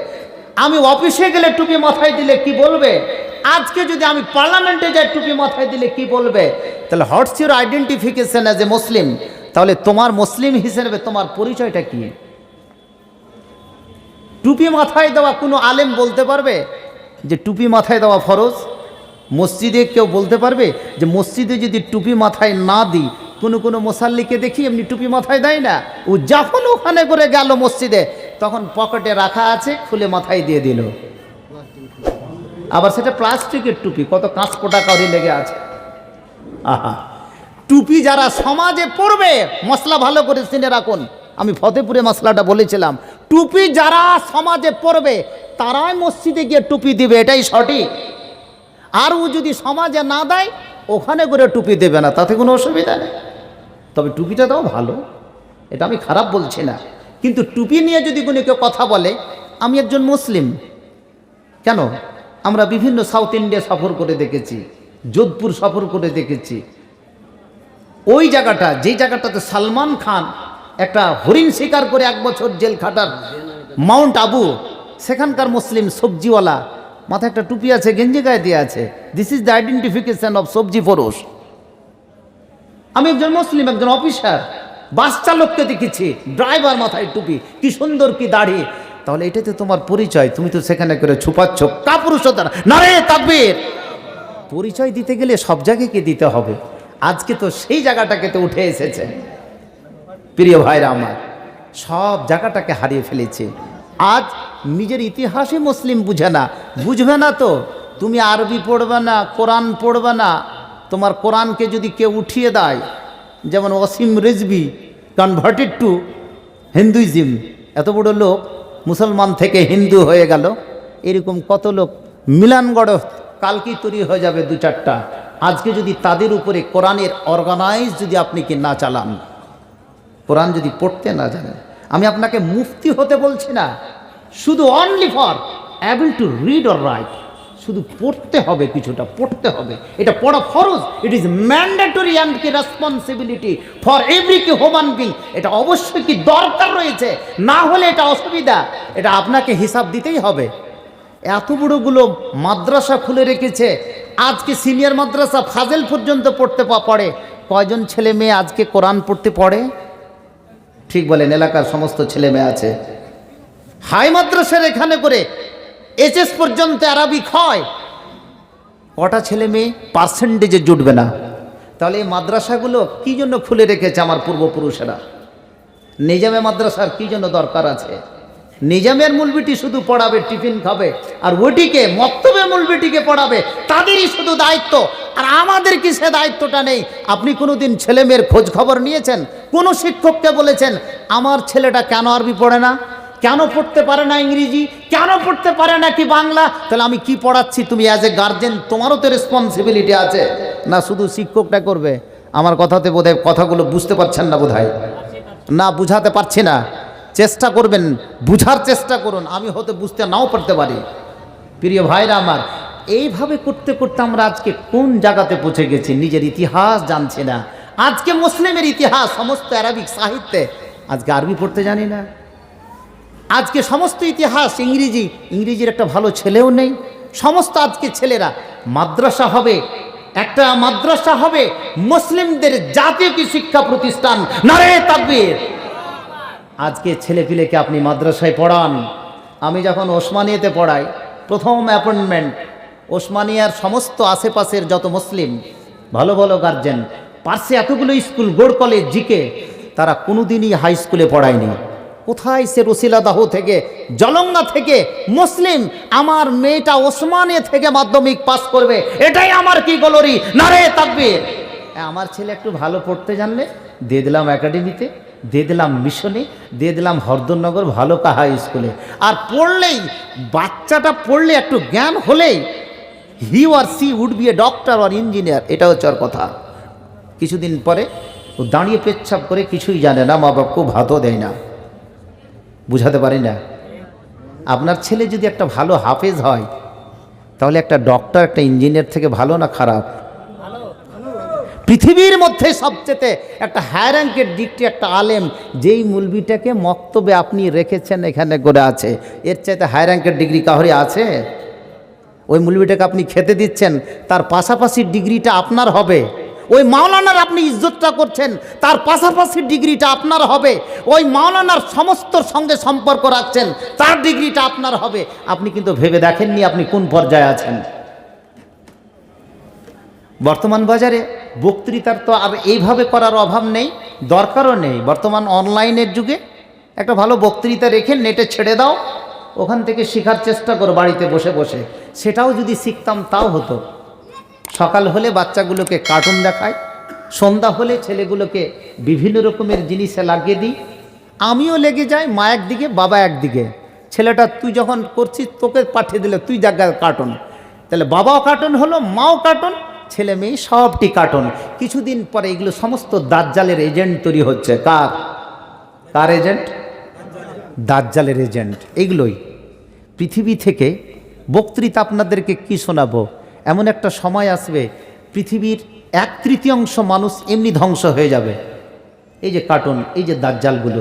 আমি অফিসে গেলে টুপি মাথায় দিলে কি বলবে, আজকে যদি আমি পার্লামেন্টে যাই টুপি মাথায় দিলে কি বলবে। তাহলে what's your identification as a Muslim? তাহলে তোমার মুসলিম হিসেবে তোমার পরিচয়টা কি? টুপি মাথায় দেওয়া কোনো আলেম বলতে পারবে যে টুপি মাথায় দেওয়া ফরজ? মসজিদে কেউ বলতে পারবে যে মসজিদে যদি টুপি মাথায় না দিই? কোনো মুসাল্লিকে দেখি এমনি টুপি মাথায় দেয় না। ও যখন ওখানে করে গেল মসজিদে তখন পকেটে রাখা আছে, খুলে মাথায় দিয়ে দিল। আবার সেটা প্লাস্টিকের টুপি, কত কাঁচ পোটা কাউরি লেগে আছে। আহা, টুপি যারা সমাজে পরবে, মশলা ভালো করে চিনে রাখুন, আমি ফতেপুরে মশলাটা বলেছিলাম, টুপি যারা সমাজে পরবে তারাই মসজিদে গিয়ে টুপি দিবে, এটাই সঠিক। আর ও যদি সমাজে না দেয় ওখানে করে টুপি দেবে না, তাতে কোনো অসুবিধা নেই। তবে টুপিটা দাও ভালো, এটা আমি খারাপ বলছি না, কিন্তু টুপি নিয়ে যদি কোনো কেউ কথা বলে, আমি একজন মুসলিম, কেন আমরা বিভিন্ন সাউথ ইন্ডিয়া সফর করে দেখেছি, যোধপুর সফর করে দেখেছি, ওই জায়গাটা যেই জায়গাটাতে সালমান খান একটা হরিণ শিকার করে 1 বছর জেল খাটার, মাউন্ট আবু, সেখানকার মুসলিম সবজিওয়ালা, মাথায় একটা টুপি আছে, গেঞ্জি গায়ে দিয়ে আছে, this is the identification of সবজি ফরোশ। আমি একজন মুসলিম, একজন অফিসার, বাস চালককে দেখেছি, ড্রাইভার মাথায় টুপি, কি সুন্দর কি দাড়ি। তাহলে এটাই তো তোমার পরিচয়, তুমি তো সেখানে করে ছুপাচ্ছ কাপুরুষতার। নারে তাকবীর! পরিচয় দিতে গেলে সব জায়গাকে দিতে হবে, আজকে তো সেই জায়গাটাকে তো উঠে এসেছে। প্রিয় ভাইরা আমার, সব জায়গাটাকে হারিয়ে ফেলেছে। আজ নিজের ইতিহাসে মুসলিম বুঝে না, বুঝবে না তো তুমি আরবি পড়বে না, কোরআন পড়বে না, তোমার কোরআনকে যদি কেউ উঠিয়ে দেয়, যেমন Wasim Rizvi converted to Hinduism, এত বড় লোক মুসলমান থেকে হিন্দু হয়ে গেল, এরকম কত লোক মিলানগড় কালকেই তৈরি হয়ে যাবে 2-4টা। আজকে যদি তাদের উপরে কোরআনের অর্গানাইজ যদি আপনি কি না চালান, কোরআন যদি পড়তে না জানেন, আমি আপনাকে মুফতি হতে বলছি না, শুধু only for able to read or right, শুধু পড়তে হবে, কিছুটা পড়তে হবে, এটা পড়া ফরজ, ইট ইজ ম্যান্ডেটরি অ্যান্ড কি রেসপন্সিবিলিটি ফর এভরি কি হিউম্যান বিং, এটা অবশ্যই কি দরকার রয়েছে, না হলে এটা অসুবিধা, এটা আপনাকে হিসাব দিতেই হবে। এত বড়গুলো মাদ্রাসা খুলে রেখেছে, আজকে সিনিয়র মাদ্রাসা ফাজেল পর্যন্ত পড়তে পড়ে, কয়জন ছেলে মেয়ে আজকে কোরআন পড়তে পড়ে? ঠিক বলেন, এলাকার সমস্ত ছেলে মেয়ে আছে। হাই মাদ্রাসার এখানে করে এইচএস পর্যন্ত আরবিক হয়, কটা ছেলে মেয়ে পার্সেন্টেজে জুটবে না। তাহলে এই মাদ্রাসাগুলো কি জন্য খুলে রেখেছে আমার পূর্বপুরুষেরা? নিজামে মাদ্রাসার কি জন্য দরকার আছে? নিজামের মূলবিটি শুধু পড়াবে, টিফিন খাবে, আর ওটিকে মক্তবে মূলবিটিকে পড়াবে, তাদেরই শুধু দায়িত্ব, আর আমাদের কি সে দায়িত্বটা নেই? আপনি কোনোদিন ছেলে মেয়ের খোঁজ খবর নিয়েছেন? কোন শিক্ষককে বলেছেন আমার ছেলেটা কেন আরবি পড়ে না, কেন পড়তে পারে না ইংরেজি, কেন পড়তে পারে না কি বাংলা? তাহলে আমি কি পড়াচ্ছি? তুমি অ্যাজ এ গার্জেন তোমারও তো রেসপন্সিবিলিটি আছে না? শুধু শিক্ষকটা করবে? আমার কথাতে বোধহয় কথাগুলো বুঝতে পারছেন না, বোধহয় না, বুঝাতে পারছি না, চেষ্টা করবেন, বুঝার চেষ্টা করুন, আমি হয়তো বুঝতে নাও পারতে পারি। প্রিয় ভাইরা আমার, এইভাবে করতে করতে আমরা আজকে কোন জায়গাতে পৌঁছে গেছি, নিজের ইতিহাস জানছি না। আজকে মুসলিমের ইতিহাস সমস্ত আরবিক সাহিত্যে, আজকে আরবি পড়তে জানি না। আজকে সমস্ত ইতিহাস ইংরেজির একটা ভালো ছেলেও নেই। সমস্ত আজকে ছেলেরা মাদ্রাসা হবে, একটা মাদ্রাসা হবে মুসলিমদের জাতীয় কি শিক্ষা প্রতিষ্ঠান, নারে তাকবীর। আজকে ছেলেপিলেকে আপনি মাদ্রাসায় পড়ান। আমি যখন ওসমানিয়াতে পড়াই, প্রথম অ্যাপয়েন্টমেন্ট ওসমানিয়ার সমস্ত আশেপাশের যত মুসলিম ভালো ভালো গার্জেন, পার্শ্বে এতগুলো স্কুল, গোড় কলেজ, জিকে, তারা কোনোদিনই হাই স্কুলে পড়ায়নি। কোথায় সে রসিলাদাহ থেকে, জলঙ্গা থেকে মুসলিম, আমার মেয়েটা ওসমানিয়া থেকে মাধ্যমিক পাস করবে, এটাই আমার কি গলরি, নারে তাকবীর। আমার ছেলে একটু ভালো পড়তে জানলে দিয়ে দিলাম একাডেমিতে, দিয়ে দিলাম মিশনে, দিয়ে দিলাম হরদনগর ভালো হাই স্কুলে। আর পড়লেই, বাচ্চাটা পড়লে একটু জ্ঞান হলেই he or she would be a doctor or engineer, এটা হচ্ছে ওর কথা। কিছুদিন পরে ও দাঁড়িয়ে পেচ্ছাপ করে, কিছুই জানে না, মা বাবাকেও ভাতও দেয় না। বুঝাতে পারি না? আপনার ছেলে যদি একটা ভালো হাফেজ হয়, তাহলে একটা ডক্টর একটা ইঞ্জিনিয়ার থেকে ভালো না খারাপ? পৃথিবীর মধ্যে সবচেয়ে একটা হাই র্যাঙ্কের ডিগ্রি একটা আলেম, যেই মুলবিটাকে মক্তবে আপনি রেখেছেন এখানে করে আছে, এর চাইতে হাই র্যাঙ্কের ডিগ্রি কাহরি আছে? ওই মুলবিটাকে আপনি খেতে দিচ্ছেন, তার পাশাপাশি ডিগ্রিটা আপনার হবে, ওই মাওলানার আপনি ইজ্জতটা করছেন, তার পাশাপাশি ডিগ্রিটা আপনার হবে। ওই মাওলানার সমস্ত সঙ্গে সম্পর্ক রাখছেন, তার ডিগ্রিটা আপনার হবে। আপনি কিন্তু ভেবে দেখেননি আপনি কোন পর্যায়ে আছেন। বর্তমান বাজারে বক্তৃতার তো আর এইভাবে করার অভাব নেই, দরকারও নেই। বর্তমান অনলাইনের যুগে একটা ভালো বক্তৃতা রেখে নেটে ছেড়ে দাও, ওখান থেকে শেখার চেষ্টা করো বাড়িতে বসে বসে। সেটাও যদি শিখতাম তাও হতো। সকাল হলে বাচ্চাগুলোকে কার্টুন দেখায়, সন্ধ্যা হলে ছেলেগুলোকে বিভিন্ন রকমের জিনিসে লাগিয়ে দিই। আমিও লেগে যাই, মা একদিকে বাবা একদিকে। ছেলেটা তুই যখন করছিস তোকে পাঠিয়ে দিলে তুই জায়গায় কার্টুন, তাহলে বাবাও কার্টুন হলো, মাও কার্টুন, ছেলে মেয়ে সবটি কার্টুন। কিছুদিন পরে এগুলো সমস্ত দাজ্জালের এজেন্ট তৈরি হচ্ছে। কার এজেন্ট? দাজ্জালের এজেন্ট। এগুলোই পৃথিবী থেকে বক্তৃতা আপনাদেরকে কি শোনাবো, এমন একটা সময় আসবে পৃথিবীর 1/3 মানুষ এমনি ধ্বংস হয়ে যাবে। এই যে কার্টুন, এই যে দাজ্জালগুলো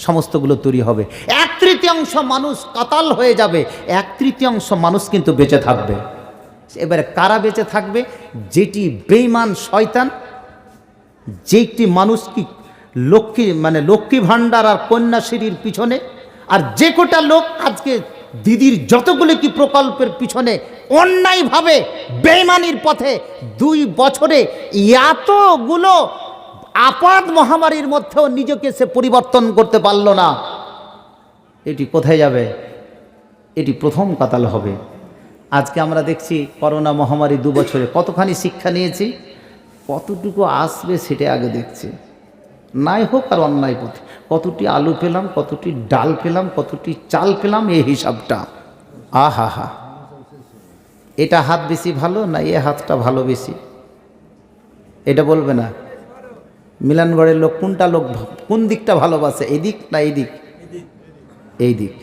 সমস্তগুলো তৈরি হবে, 1/3 মানুষ কাতাল হয়ে যাবে, 1/3 মানুষ কিন্তু বেঁচে থাকবে। এবারে কারা বেঁচে থাকবে? যেটি বেঈমান শয়তান, যেটি মানুষ কি লক্ষ্মী ভাণ্ডার আর কন্যাশ্রীর পিছনে, আর যে কোটা লোক আজকে দিদির যতগুলো কি প্রকল্পের পিছনে অন্যায়ভাবে বেঈমানির পথে 2 বছরে এতগুলো আপাত মহামারীর মধ্যেও নিজেকে সে পরিবর্তন করতে পারল না, এটি কোথায় যাবে? এটি প্রথম কাতাল হবে। আজকে আমরা দেখছি করোনা মহামারী 2 বছরে কতখানি শিক্ষা নিয়েছি, কতটুকু আসবে সেটা আগে দেখছি। নাই হোক আর অন্যায় পথে কতটি আলু পেলাম, কতটি ডাল পেলাম, কতটি চাল পেলাম, এই হিসাবটা। আহা হা, এটা হাত বেশি ভালো না এ হাতটা ভালো বেশি, এটা বলবে না। মিলানগড়ের লোক কোনটা লোক কোন দিকটা ভালোবাসে, এদিক না এদিক? এই দিক।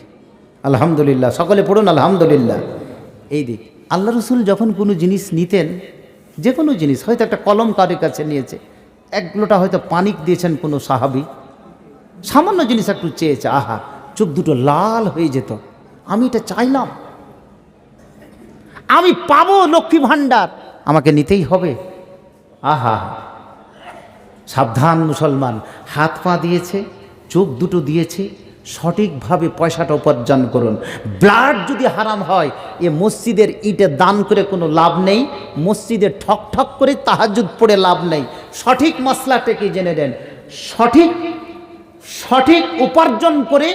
আলহামদুলিল্লাহ, সকলে পড়ুন আলহামদুলিল্লাহ। এই দিক। আল্লাহ রসুল যখন কোনো জিনিস নিতেন, যে কোনো জিনিস, হয়তো একটা কলম কারোর কাছে নিয়েছে, 1 লোটা হয়তো পানি দিয়েছেন কোনো সাহাবী, সামান্য জিনিস একটু চেয়েছে, আহা চোখ দুটো লাল হয়ে যেত। আমি এটা চাইলাম, আমি পাবো লক্ষ্মী ভাণ্ডার, আমাকে নিতেই হবে। আহা, সাবধান মুসলমান, হাত পা দিয়েছে, চোখ দুটো দিয়েছে, সঠিকভাবে পয়সাটা উপার্জন করুন। ব্লাড যদি হারাম হয়, এ মসজিদের ইটে দান করে কোনো লাভ নেই, মসজিদে ঠক ঠক করে তাহাজ্জুদ পড়ে লাভ নেই। সঠিক মশলাটাকে জেনে দেন, সঠিক উপার্জন করে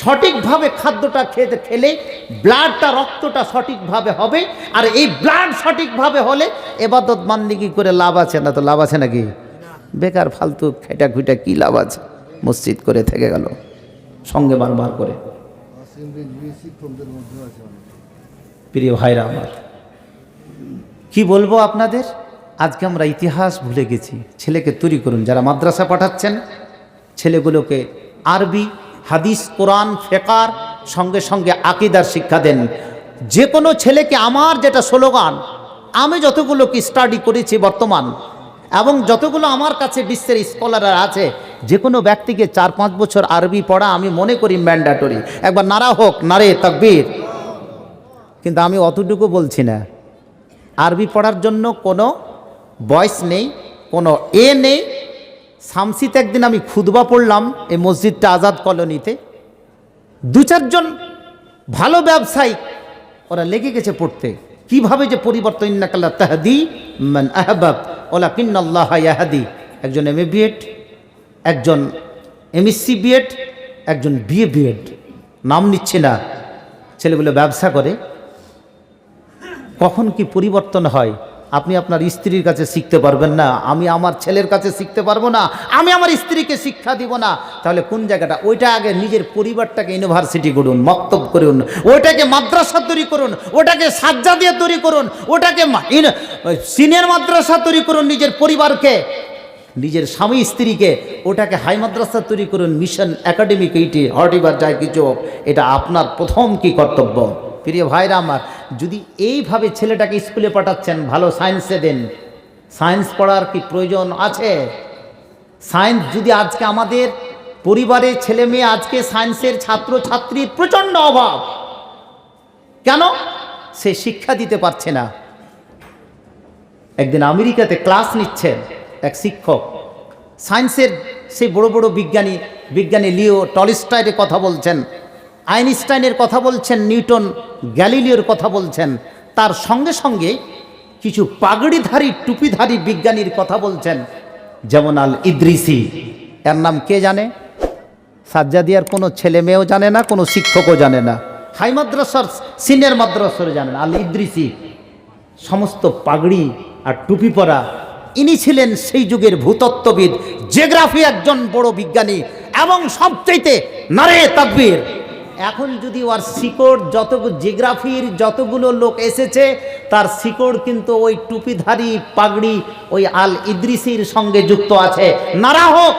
সঠিকভাবে খাদ্যটা খেলে ব্লাডটা, রক্তটা সঠিকভাবে হবে। আর এই ব্লাড সঠিকভাবে হলে ইবাদত বান্দিগি করে লাভ আছে না? তো লাভ আছে নাকি? বেকার ফালতু খেটা খুঁটা কি লাভ আছে? মসজিদ করে থেকে গেল সঙ্গে বারবার করে। প্রিয় ভাইরা আমার, কি বলবো আপনাদের, আজকে আমরা ইতিহাস ভুলে গেছি। ছেলেকে তৈরি করুন, যারা মাদ্রাসা পাঠাচ্ছেন ছেলেগুলোকে আরবি, হাদিস, কোরআন, ফিকহ সঙ্গে সঙ্গে আকীদার শিক্ষা দেন। যে কোনো ছেলেকে, আমার যেটা স্লোগান, আমি যতগুলো কি স্টাডি করেছি বর্তমান, এবং যতগুলো আমার কাছে বিশ্বের স্কলাররা আছে, যে কোনো ব্যক্তিকে 4-5 বছর আরবি পড়া আমি মনে করি ম্যান্ডেটরি। একবার নারা হোক, নারে তাকবীর। কিন্তু আমি অতটুকু বলছি না, আরবি পড়ার জন্য কোনো বয়স নেই, কোনো নেই। শামসিতে একদিন আমি খুতবা পড়লাম, এই মসজিদটা আজাদ কলোনিতে, 2-4 জন ভালো ব্যবসায়ী ওরা লেগে গেছে পড়তে, কিভাবে যে পরিবর্তন, ইন্নাকা তাহদি মান আহবাব ওয়ালাকিন্নাল্লাহা ইয়াহদি। একজন MA BEd, একজন MSc BEd, একজন BA BEd, নাম নিচ্ছে না, ছেলেগুলো ব্যবসা করে। কখন কি পরিবর্তন হয় আপনি আপনার স্ত্রীর কাছে শিখতে পারবেন না, আমি আমার ছেলের কাছে শিখতে পারবো না, আমি আমার স্ত্রীকে শিক্ষা দিব না। তাহলে কোন জায়গাটা? ওইটা আগে নিজের পরিবারটাকে ইউনিভার্সিটি করুন, মক্তব করুন, ওইটাকে মাদ্রাসা তৈরি করুন, ওটাকে সাজ্জা দিয়ে তৈরি করুন, ওটাকে সিনিয়র মাদ্রাসা তৈরি করুন, নিজের পরিবারকে, নিজের স্বামী স্ত্রীকে ওটাকে হাই মাদ্রাসা তৈরি করুন, মিশন একাডেমিক, এইটি হর্টিবার যায় কিছু হোক। এটা আপনার প্রথম কি কর্তব্য। প্রিয় ভাইরা আমার, যদি এইভাবে ছেলেটাকে স্কুলে পাঠাচ্ছেন, ভালো সায়েন্সে দেন। সায়েন্স পড়ার কি প্রয়োজন আছে? সায়েন্স যদি আজকে আমাদের পরিবারে ছেলে মেয়ে, আজকে সায়েন্সের ছাত্র ছাত্রীর প্রচণ্ড অভাব, কেন? সে শিক্ষা দিতে পারছে না। একদিন আমেরিকাতে ক্লাস নিচ্ছেন, এক শিক্ষক সায়েন্সের সেই বড় বড় বিজ্ঞানী লিও টলস্টয়ের কথা বলছেন, আইনস্টাইনের কথা বলছেন, নিউটন গ্যালিলিওর কথা বলছেন, তার সঙ্গে সঙ্গে কিছু পাগড়িধারী টুপিধারী বিজ্ঞানীর কথা বলছেন, যেমন আল ইদ্রিসি। এর নাম কে জানে? সাজ্জাদিয়ার কোনো ছেলে মেয়েও জানে না, কোনো শিক্ষকও জানে না, হাই মাদ্রাসার সিনিয়র মাদ্রাসার জানে না। আল ইদ্রিসি সমস্ত পাগড়ি আর টুপি পরা, ইনি ছিলেন সেই যুগের ভূতত্ত্ববিদ, জিওগ্রাফি একজন বড় বিজ্ঞানী এবং সবচাইতে নারে তাকবীর। এখন যদি ওর শিকড় জিওগ্রাফির যতগুলো লোক এসেছে তার শিকড় কিন্তু ওই টুপিধারী পাগড়ি ওই আল ইদ্রিসির সঙ্গে যুক্ত আছে। নারা হোক,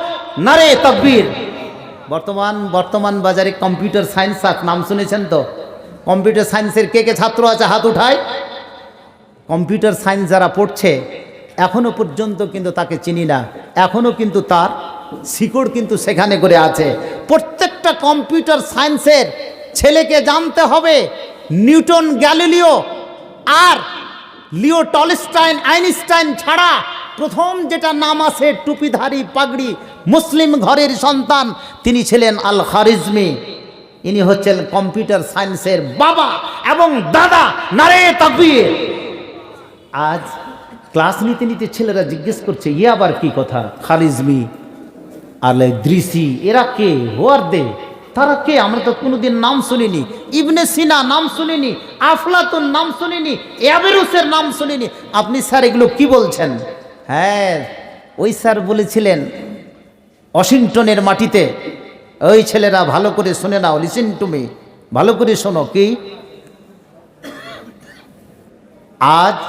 নারে তাকবীর। বর্তমান বাজারে কম্পিউটার সায়েন্স নাম শুনেছেন তো? কম্পিউটার সায়েন্সের কে কে ছাত্র আছে হাত উঠায়? কম্পিউটার সায়েন্স যারা পড়ছে এখনো পর্যন্ত কিন্তু তাকে চিনি না, এখনো কিন্তু তার শিকড় কিন্তু সেখানে করে আছে। প্রত্যেকটা কম্পিউটার সায়েন্সের ছেলেকে জানতে হবে নিউটন গ্যালিলিও আর লিও টলস্টয় আইনস্টাইন ছাড়া প্রথম যেটা নাম আছে টুপিধারী পাগড়ি মুসলিম ঘরের সন্তান, তিনি ছিলেন আল খারিজমি। ইনি হচ্ছেন কম্পিউটার সায়েন্সের বাবা এবং দাদা। নারে তাকবীর। আজ ক্লাস নিতে নিতে ছেলেরা জিজ্ঞেস করছে, ইয়ে আবার কি কথা? খারিজমি, আল ইদ্রিসি, এরা কে? হোয়ার দে? তারা কে? আমরা তো কোনোদিন নাম শুনিনি। ইবনে সিনা নাম শুনিনি, আফলাতুন নাম শুনিনি, অ্যাবেরুসের নাম শুনিনি। আপনি স্যার এগুলো কি বলছেন? হ্যাঁ, ওই স্যার বলেছিলেন ওয়াশিংটনের মাটিতে। ওই ছেলেরা ভালো করে শুনে নাও, লিসেন টু মি, ভালো করে শোনো। কি আজ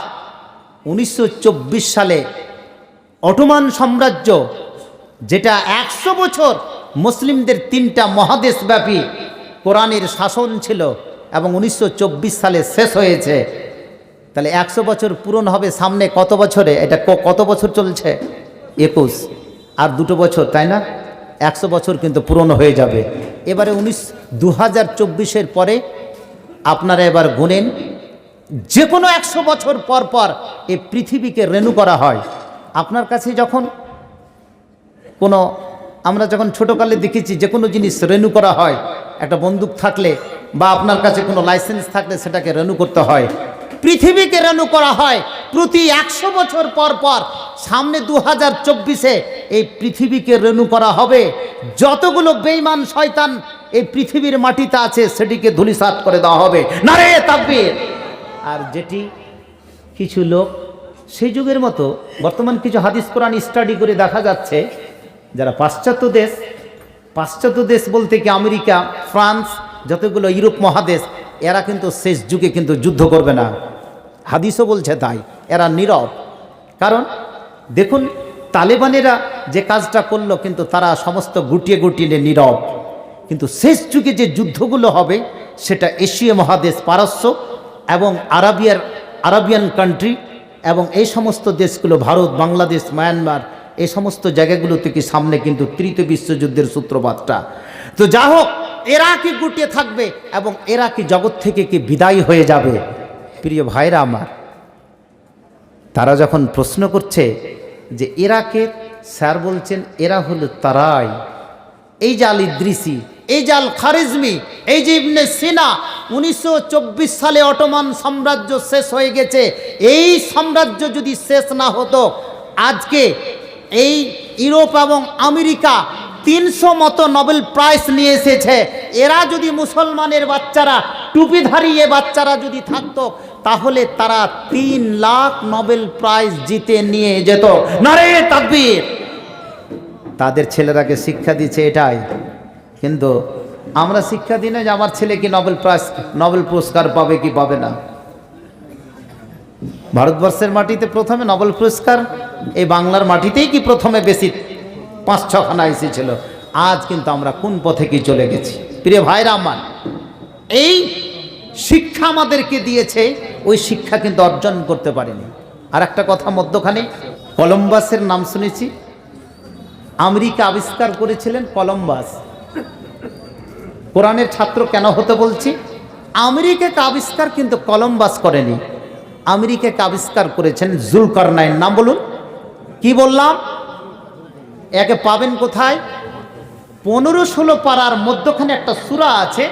1924 সালে অটোমান সাম্রাজ্য, যেটা 100 বছর মুসলিমদের 3টা মহাদেশব্যাপী কোরআনের শাসন ছিল এবং 1924 সালে শেষ হয়েছে, তাহলে 100 বছর পূরণ হবে সামনে কত বছরে? এটা কত বছর চলছে? 21, আর 2 বছর, তাই না? 100 বছর কিন্তু পূরণ হয়ে যাবে। এবারে 2024-এর পরে আপনারা এবার গুনেন, যে কোনো 100 বছর পর পর এই পৃথিবীকে রেনু করা হয়। আপনার কাছে যখন আমরা যখন ছোটোকালে দেখেছি যে কোনো জিনিস রেনু করা হয়, একটা বন্দুক থাকলে বা আপনার কাছে কোনো লাইসেন্স থাকলে সেটাকে রেনু করতে হয়। পৃথিবীকে রেনু করা হয় প্রতি 100 বছর পর পর। সামনে 2024-এ এই পৃথিবীকে রেনু করা হবে। যতগুলো বেঈমান শয়তান এই পৃথিবীর মাটিতে আছে সেটিকে ধূলিসাৎ করে দেওয়া হবে। নারে তাকবীর। আর যেটি কিছু লোক সেই যুগের মতো বর্তমান কিছু হাদিস কোরআন স্টাডি করে দেখা যাচ্ছে, যারা পাশ্চাত্য দেশ বলতে কি আমেরিকা, ফ্রান্স, যতগুলো ইউরোপ মহাদেশ, এরা কিন্তু শেষ যুগে কিন্তু যুদ্ধ করবে না। হাদিসও বলছে তাই। এরা নীরব। কারণ দেখুন তালেবানেরা যে কাজটা করলো, কিন্তু তারা সমস্ত গুটিয়ে গুটিয়ে নীরব। কিন্তু শেষ যুগে যে যুদ্ধগুলো হবে সেটা এশিয়া মহাদেশ, পারস্য এবং আরাবিয়ান কান্ট্রি এবং এই সমস্ত দেশগুলো, ভারত, বাংলাদেশ, মায়ানমার, এই সমস্ত জায়গাগুলো থেকে সামনে কিন্তু তৃতীয় বিশ্বযুদ্ধের সূত্রপাতটা। তো যা হোক, এরা কি গুটিয়ে থাকবে এবং এরা কি জগৎ থেকে কি বিদায় হয়ে যাবে? প্রিয় ভাইরা আমার, তারা যখন প্রশ্ন করছে যে এরা কে, স্যার বলছেন এরা হলো তারাই, এই যে আল ইদ্রিসি, এই যে আল খারিজমি, এই যে ইবনে সিনা। 1924 সালে অটোমান সাম্রাজ্য শেষ হয়ে গেছে। এই সাম্রাজ্য যদি শেষ না হতো, আজকে এই ইউরোপ এবং আমেরিকা 300 মতো নোবেল প্রাইজ নিয়ে এসেছে। এরা যদি মুসলমানের বাচ্চারা, টুপিধারী এ বাচ্চারা যদি থাকতো, তাহলে তারা 3 লাখ নোবেল প্রাইজ জিতে নিয়ে যেত। নারে তাকবীর। তাদের ছেলেরাকে শিক্ষা দিচ্ছে এটাই। কিন্তু আমরা শিক্ষা দিই না যে আমার ছেলে কি নোবেল পুরস্কার পাবে কি পাবে না। ভারতবর্ষের মাটিতে প্রথমে নোবেল পুরস্কার এই বাংলার মাটিতেই কি প্রথমে বেশি 5-6খানা এসেছিল। আজ কিন্তু আমরা কোন পথে কি চলে গেছি। প্রিয় ভাইরা আমার, এই শিক্ষা আমাদেরকে দিয়েছে, ওই শিক্ষা কিন্তু অর্জন করতে পারেনি। আর একটা কথা মধ্যখানে, কলম্বাসের নাম শুনেছি। আমেরিকা আবিষ্কার করেছিলেন কলম্বাস। কোরআনের ছাত্র কেন হতে বলছি? আমেরিকাকে আবিষ্কার কিন্তু কলম্বাস করেনি। আমেরিকাকে আবিষ্কার করেছেন জুলকারনাইন। নাম বলুন। কি বললাম? একে পাবেন কোথায়? 15-16 পারার মধ্যখানে একটা সূরা আছে,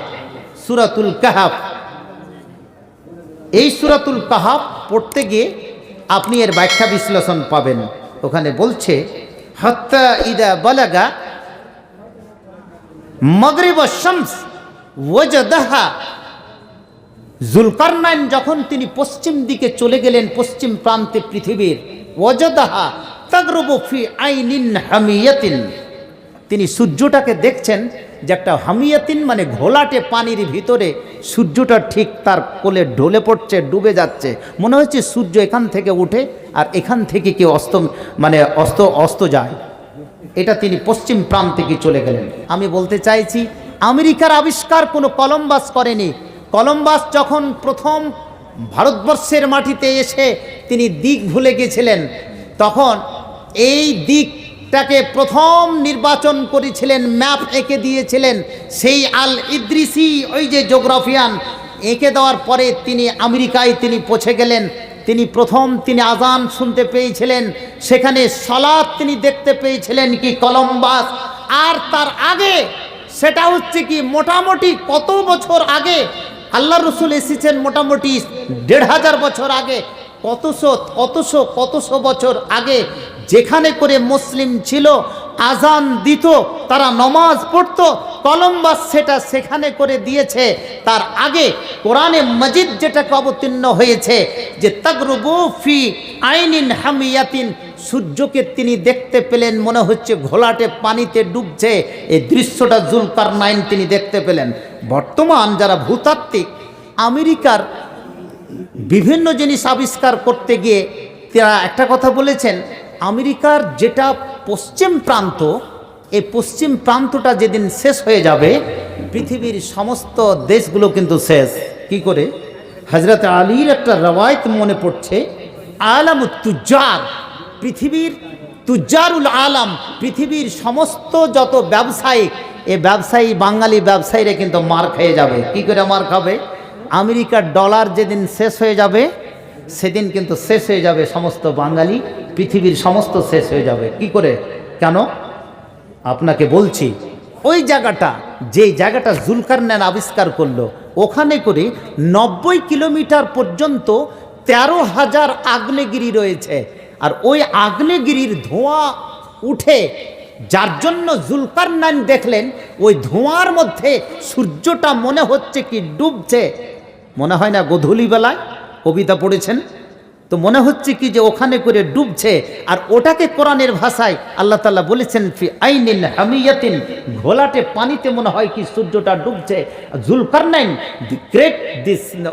সূরাতুল কাহাফ। এই সূরাতুল কাহাফ পড়তে গিয়ে আপনি এর ব্যাখ্যা বিশ্লেষণ পাবেন। ওখানে বলছে হাত্তা ইদা বালাগা মাগরিব শামস ওয়াজাদাহা, জুলকারনাইন যখন তিনি পশ্চিম দিকে চলে গেলেন, পশ্চিম প্রান্তে পৃথিবীর, ওয়াজাদাহা তাগরুবু ফি আইনিন হামিয়াতিন, তিনি সূর্যটাকে দেখছেন যে একটা হামিয়াতিন মানে ঘোলাটে পানির ভিতরে সূর্যটা ঠিক তার কোলে ঢলে পড়ছে, ডুবে যাচ্ছে। মনে হচ্ছে সূর্য এখান থেকে উঠে আর এখান থেকে কি অস্ত যায়। এটা তিনি পশ্চিম প্রান্তে কি চলে গেলেন। আমি বলতে চাইছি আমেরিকার আবিষ্কার কোনো কলম্বাস করেনি। কলম্বাস যখন প্রথম ভারতবর্ষের মাটিতে এসে তিনি দিক ভুলে গেছিলেন, তখন এই দিকটাকে প্রথম নির্বাচন করেছিলেন, ম্যাপ এঁকে দিয়েছিলেন সেই আল ইদ্রিসি, ওই যে জিওগ্রাফিয়ান। এঁকে দেওয়ার পরে তিনি আমেরিকায় তিনি পৌঁছে গেলেন। তিনি আজান শুনতে পেয়েছিলেন, সেখানে সালাত তিনি দেখতে পেয়েছিলেন কি কলম্বাস। আর তার আগে সেটা হচ্ছে কি মোটামুটি কত বছর আগে আল্লাহ রসুল এসেছেন, মোটামুটি 1500 বছর আগে, কতশো বছর আগে, যেখানে করে মুসলিম ছিল, আজান দিত, তারা নমাজ পড়তো, কলম্বাস সেটা সেখানে করে দিয়েছে। তার আগে কোরআনে মজিদ যেটাকে অবতীর্ণ হয়েছে যে তাগরুবু ফি আইনিন হামিয়াতিন, সূর্যকে তিনি দেখতে পেলেন মনে হচ্ছে ঘোলাটে পানিতে ডুবছে। এই দৃশ্যটা জুলকারনাইন তিনি দেখতে পেলেন। বর্তমান যারা ভূতাত্ত্বিক আমেরিকার বিভিন্ন জিনিস আবিষ্কার করতে গিয়ে তারা একটা কথা বলেছেন, আমেরিকার যেটা পশ্চিম প্রান্ত, এই পশ্চিম প্রান্তটা যেদিন শেষ হয়ে যাবে পৃথিবীর সমস্ত দেশগুলো কিন্তু শেষ। কি করে? হযরত আলীর একটা রওয়ায়াত মনে পড়ছে, আলামুত তুজ্জার, পৃথিবীর তুজ্জারুল আলাম, পৃথিবীর সমস্ত যত ব্যবসায়িক, এ ব্যবসায়ী বাঙালি ব্যবসায়ীরা কিন্তু মার খেয়ে যাবে। কি করে মার খাবে? আমেরিকার ডলার যেদিন শেষ হয়ে যাবে সেদিন কিন্তু শেষ হয়ে যাবে সমস্ত বাঙালি, পৃথিবীর সমস্ত শেষ হয়ে যাবে। কি করে? কেন? আপনাকে বলছি, ওই জায়গাটা, যে জায়গাটা জুলকারনাইন আবিষ্কার করলো, ওখানে করে 90 কিলোমিটার পর্যন্ত 13,000 আগ্নেয়গিরি রয়েছে। আর ওই আগ্নেয়গিরির ধোঁয়া উঠে, যার জন্য জুলকারনাইন দেখলেন ওই ধোঁয়ার মধ্যে সূর্যটা মনে হচ্ছে কি ডুবছে। মনে হয় না গোধূলি বেলায় কবিতা পড়েছেন তো মনে হচ্ছে কি যে ওখানে করে ডুবছে। আর ওটাকে কোরআনের ভাষায় আল্লাহ তাআলা বলেছেন ফি আইনিন হামিয়াতিন, ঘোলাটে পানিতে মনে হয় কি সূর্যটা ডুবছে। জুলকারনাইন দি গ্রেট,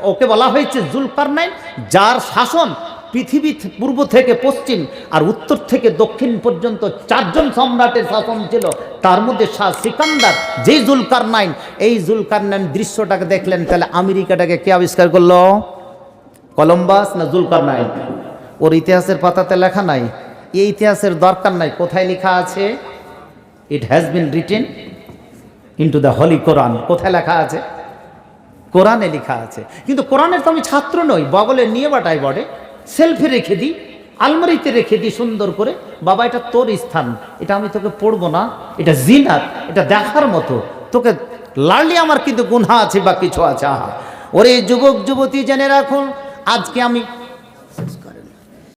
ওকে বলা হয়েছে জুলকারনাইন, যার শাসন পৃথিবী পূর্ব থেকে পশ্চিম আর উত্তর থেকে দক্ষিণ পর্যন্ত 4 জন সম্রাটের শাসন ছিল। তার মধ্যে শাহ সিকান্দার, যেই জুলকারনাইন, এই জুলকারনাইন দৃশ্যটাকে দেখলেন। তাহলে আমেরিকাটাকে কে আবিষ্কার করলো? কলম্বাস না জুলকারনাইন? ওর ইতিহাসের পাতাতে লেখা নাই, এই ইতিহাসের দরকার নাই। কোথায় লেখা আছে? It has been written into the holy Quran. কোথায় লেখা আছে? কোরআনে লেখা আছে। কিন্তু কোরআনের তো আমি ছাত্র নই, বগলে নিয়ে বাটাই বড়ে সেলফে রেখে দিই, আলমারিতে রেখে দিই সুন্দর করে। বাবা এটা তোর স্থান, এটা আমি তোকে পড়বো না, এটা জিনাত, এটা দেখার মতো, তোকে লাড়লে আমার কিন্তু গুনাহ আছে বা কিছু আছে। আহা, ওরে যুবক যুবতী জেনে রাখুন, আজকে আমি